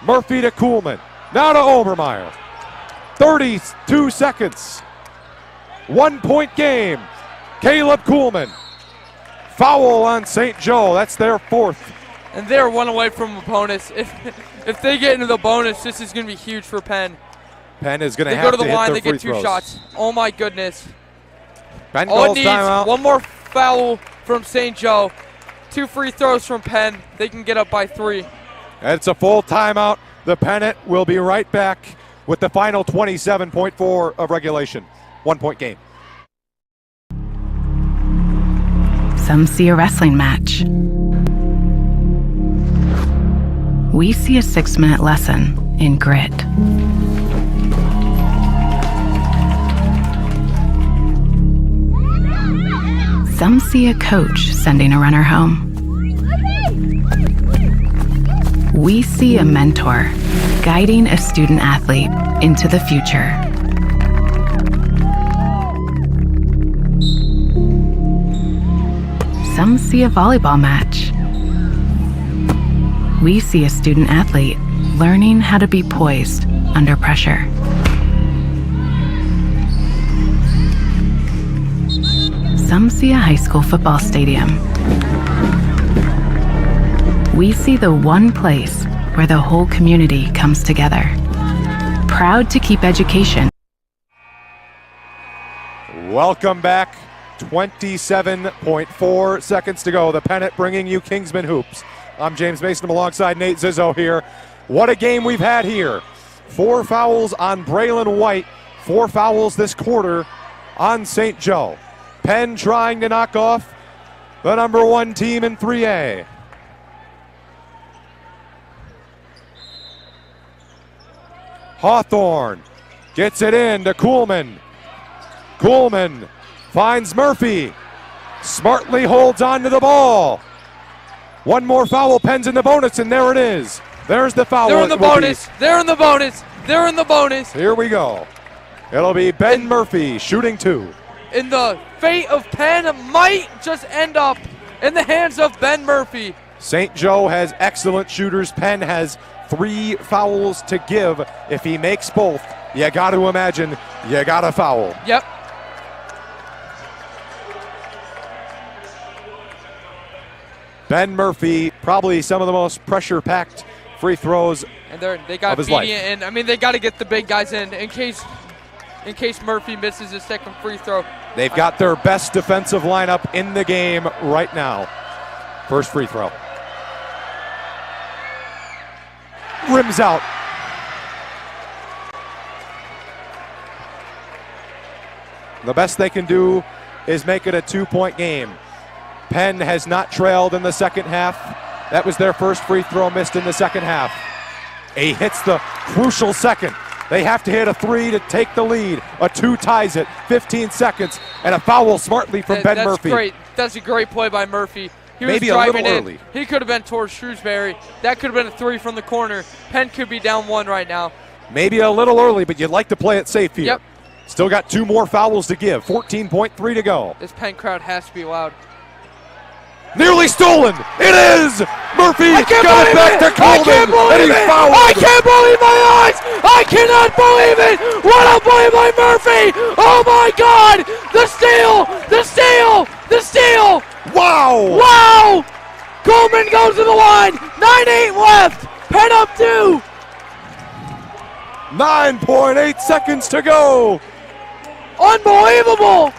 Murphy to Kuhlman. Now to Obermeyer. 32 seconds. 1 point game. Caleb Kuhlman. Foul on St. Joe. That's their fourth. And they're one away from a bonus. If they get into the bonus, this is going to be huge for Penn. Penn is going to have go to the hit line. their They get free 2 throws. shots. Oh my goodness! Penn All it calls needs timeout. one more foul from St. Joe. 2 free throws from Penn. They can get up by 3. It's a full timeout. The Pennant will be right back with the final 27.4 of regulation. 1 point game. Some see a wrestling match. We see a 6-minute lesson in grit. Some see a coach sending a runner home. We see a mentor guiding a student athlete into the future. Some see a volleyball match. We see a student athlete learning how to be poised under pressure. Some see a high school football stadium. We see the one place where the whole community comes together. Proud to keep education. Welcome back. 27.4 seconds to go. The Pennant bringing you Kingsman Hoops. I'm James Mason. I'm alongside Nate Zizzo here. What a game we've had here. 4 fouls on Braylon White. 4 fouls this quarter on St. Joe. Penn trying to knock off the number 1 team in 3A. Hawthorne gets it in to Kuhlman. Kuhlman finds Murphy. Smartly holds on to the ball. 1 more foul. Penn's in the bonus, and there it is. There's the foul. They're in the bonus. They're in the bonus. They're in the bonus. Here we go. It'll be Ben Murphy shooting 2. And the fate of Penn might just end up in the hands of Ben Murphy. St. Joe has excellent shooters. Penn has 3 fouls to give. If he makes both, you got to imagine you got a foul. Yep. Ben Murphy, probably some of the most pressure-packed free throws And they got of his life. and I mean they got to get the big guys in case Murphy misses his second free throw. They've got their best defensive lineup in the game right now. First free throw. Rims out. The best they can do is make it a 2-point game. Penn has not trailed in the second half. That was their first free throw missed in the second half. He hits the crucial second. They have to hit a 3 to take the lead. A 2 ties it. 15 seconds and a foul smartly from Ben Murphy. That's great. That's a great play by Murphy. He Maybe was a driving little in. early. He could have been towards Shrewsbury. That could have been a 3 from the corner. Penn could be down 1 right now. Maybe a little early, but you'd like to play it safe here. Yep. Still got 2 more fouls to give. 14.3 to go. This Penn crowd has to be loud. Nearly stolen. It is. Murphy got it back to Coleman. I can't believe and he it. fouled. I can't believe my eyes. I cannot believe it. What a play by Murphy. Oh my God. The steal. The steal. The steal. Wow. Wow. Coleman goes to the line. 9-8 left. Penn up 2. 9.8 seconds to go. Unbelievable.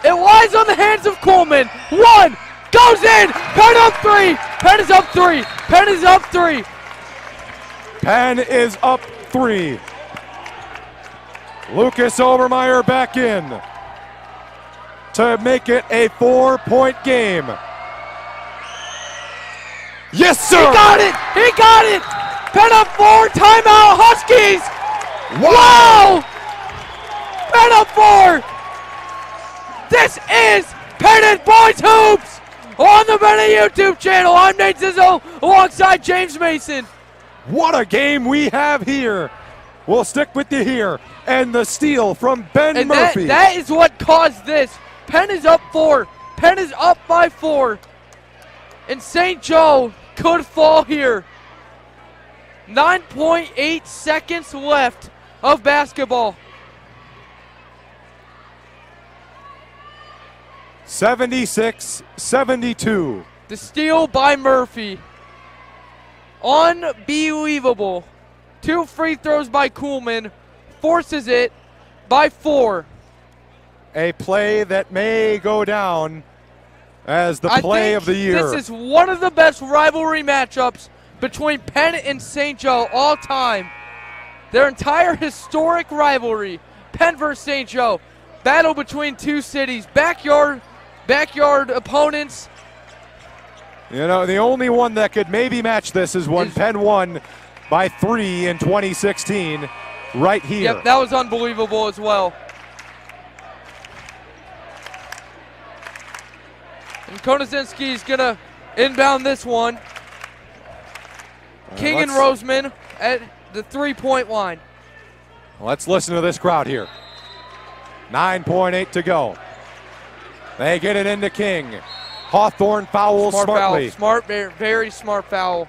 It lies on the hands of Coleman. 1 goes in. Penn up 3. Penn is up 3. Penn is up 3. Penn is up 3. Lucas Obermeyer back in to make it a 4-point game. Yes, sir. He got it. He got it. Penn up 4. Timeout, Huskies. Wow. Penn up 4. This is Penn Boys Hoops on the Penn YouTube channel. I'm Nate Zizzo alongside James Mason. What a game we have here. We'll stick with you here. And the steal from Ben And Murphy. that is what caused this. Penn is up 4. Penn is up by 4. And St. Joe could fall here. 9.8 seconds left of basketball. 76-72. The steal by Murphy. Unbelievable. 2 free throws by Kuhlman. Forces it by 4. A play that may go down as the play of the year. This is one of the best rivalry matchups between Penn and St. Joe all time. Their entire historic rivalry, Penn versus St. Joe. Battle between two cities, backyard opponents. You know, the only one that could maybe match this is when Penn won by 3 in 2016, right here. Yep, that was unbelievable as well. And Konosinski's gonna inbound this one. King and Roseman at the 3-point line. Let's listen to this crowd here. 9.8 to go. They get it into King. Hawthorne fouls smartly. Foul. Very smart foul.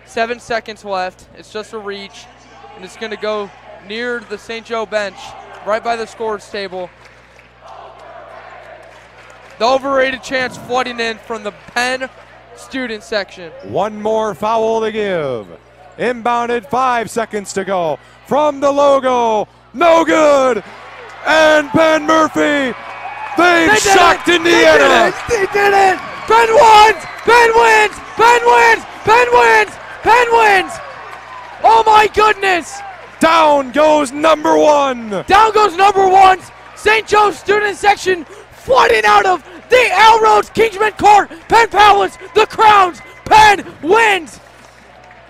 7 seconds left. It's just a reach. And it's going to go near the St. Joe bench, right by the scorer's table. The overrated chance flooding in from the Penn student section. One more foul to give. Inbounded, 5 seconds to go. From the logo, no good. And Penn Murphy, they've shocked Indiana. They did it. Penn wins. Penn wins. Penn wins. Penn wins. Penn wins. Oh my goodness. Down goes number 1. Down goes number 1. St. Joe's student section flooding out of the Al Rhodes Kingsman Court. Penn Palace, the Crowns. Penn wins.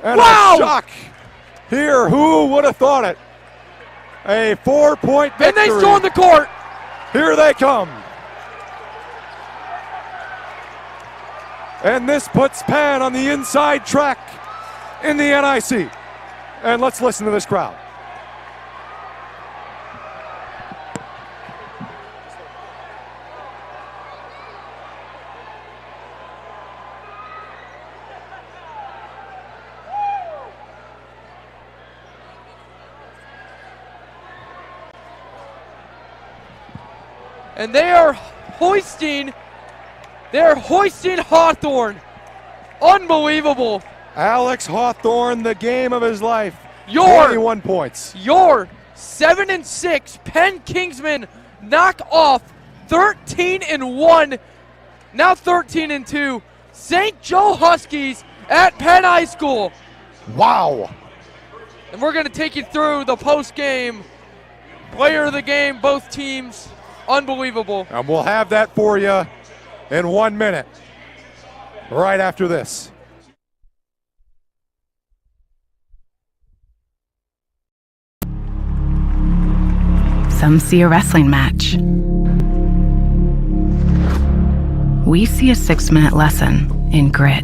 And wow. A shock here. Who would have thought it? A 4-point victory. And they storm the court. Here they come. And this puts Penn on the inside track in the NIC. And let's listen to this crowd. And they are hoisting Hawthorne. Unbelievable. Alex Hawthorne, the game of his life. 21 points. Your 7-6 Penn Kingsmen knock off 13-1, now 13-2 St. Joe Huskies at Penn High School. Wow. And we're going to take you through the post-game player of the game, both teams. Unbelievable. And we'll have that for you in 1 minute, right after this. Some see a wrestling match. We see a 6-minute lesson in grit.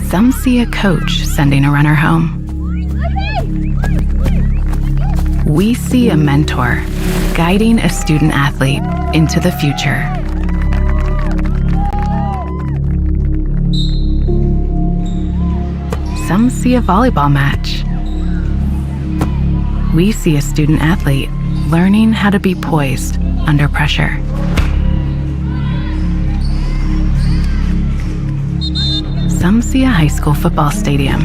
Some see a coach sending a runner home. We see a mentor guiding a student athlete into the future. Some see a volleyball match. We see a student athlete learning how to be poised under pressure. Some see a high school football stadium.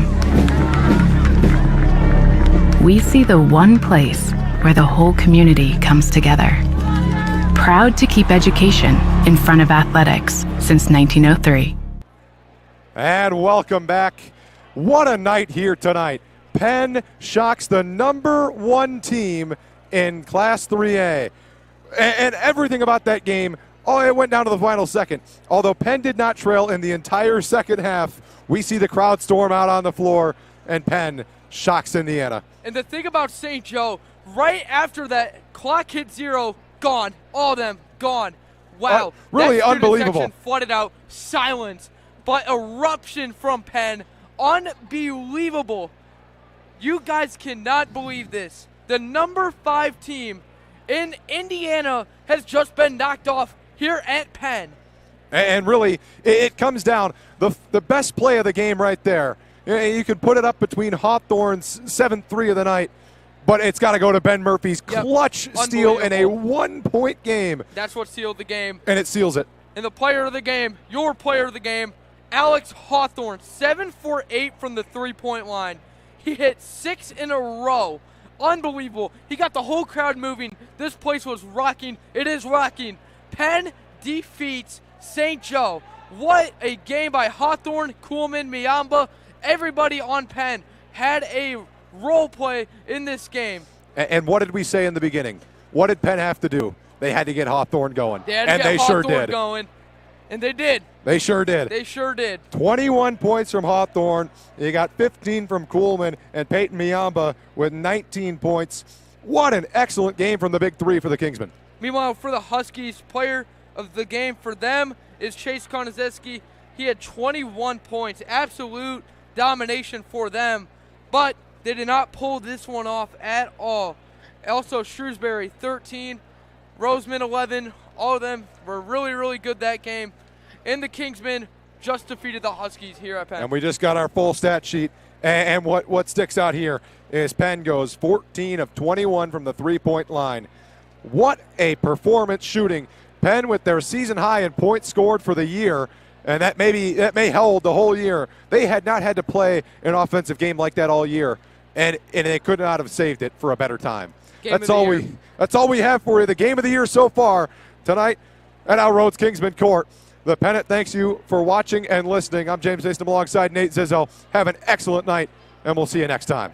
We see the one place where the whole community comes together. Proud to keep education in front of athletics since 1903. And welcome back. What a night here tonight. Penn shocks the number 1 team in Class 3A. And everything about that game, it went down to the final second. Although Penn did not trail in the entire second half, we see the crowd storm out on the floor, and Penn shocks Indiana. And the thing about St. Joe, right after that, clock hit 0, gone. All of them, gone. Wow. Really that unbelievable. Section flooded out, silence, but eruption from Penn, unbelievable. You guys cannot believe this. The number 5 team in Indiana has just been knocked off here at Penn. And really, it comes down, the best play of the game right there. You could put it up between Hawthorne's 7-3 of the night, but it's got to go to Ben Murphy's clutch steal in a 1-point game. That's what sealed the game. And it seals it. And the player of the game, your player of the game, Alex Hawthorne, 7 for 8 from the 3-point line. He hit 6 in a row. Unbelievable. He got the whole crowd moving. This place was rocking. It is rocking. Penn defeats St. Joe. What a game by Hawthorne, Kuhlman, Miamba. Everybody on Penn had a role play in this game. And what did we say in the beginning? What did Penn have to do? They had to get Hawthorne going. They sure did. Going. And they did. They sure did. They sure did. 21 points from Hawthorne. You got 15 from Kuhlman and Peyton Miamba with 19 points. What an excellent game from the big three for the Kingsmen. Meanwhile, for the Huskies, player of the game for them is Chase Konazeski. He had 21 points. Absolute domination for them. But they did not pull this one off at all. Also, Shrewsbury, 13. Roseman, 11. All of them were really, really good that game. And the Kingsmen just defeated the Huskies here at Penn. And we just got our full stat sheet. And what sticks out here is Penn goes 14 of 21 from the 3-point line. What a performance shooting. Penn with their season high in points scored for the year, and that may hold the whole year. They had not had to play an offensive game like that all year, and they could not have saved it for a better time. That's all we have for you. The game of the year so far tonight at Al Rhodes Kingsman Court. The Pennant thanks you for watching and listening. I'm James Hastem alongside Nate Zizzo. Have an excellent night, and we'll see you next time.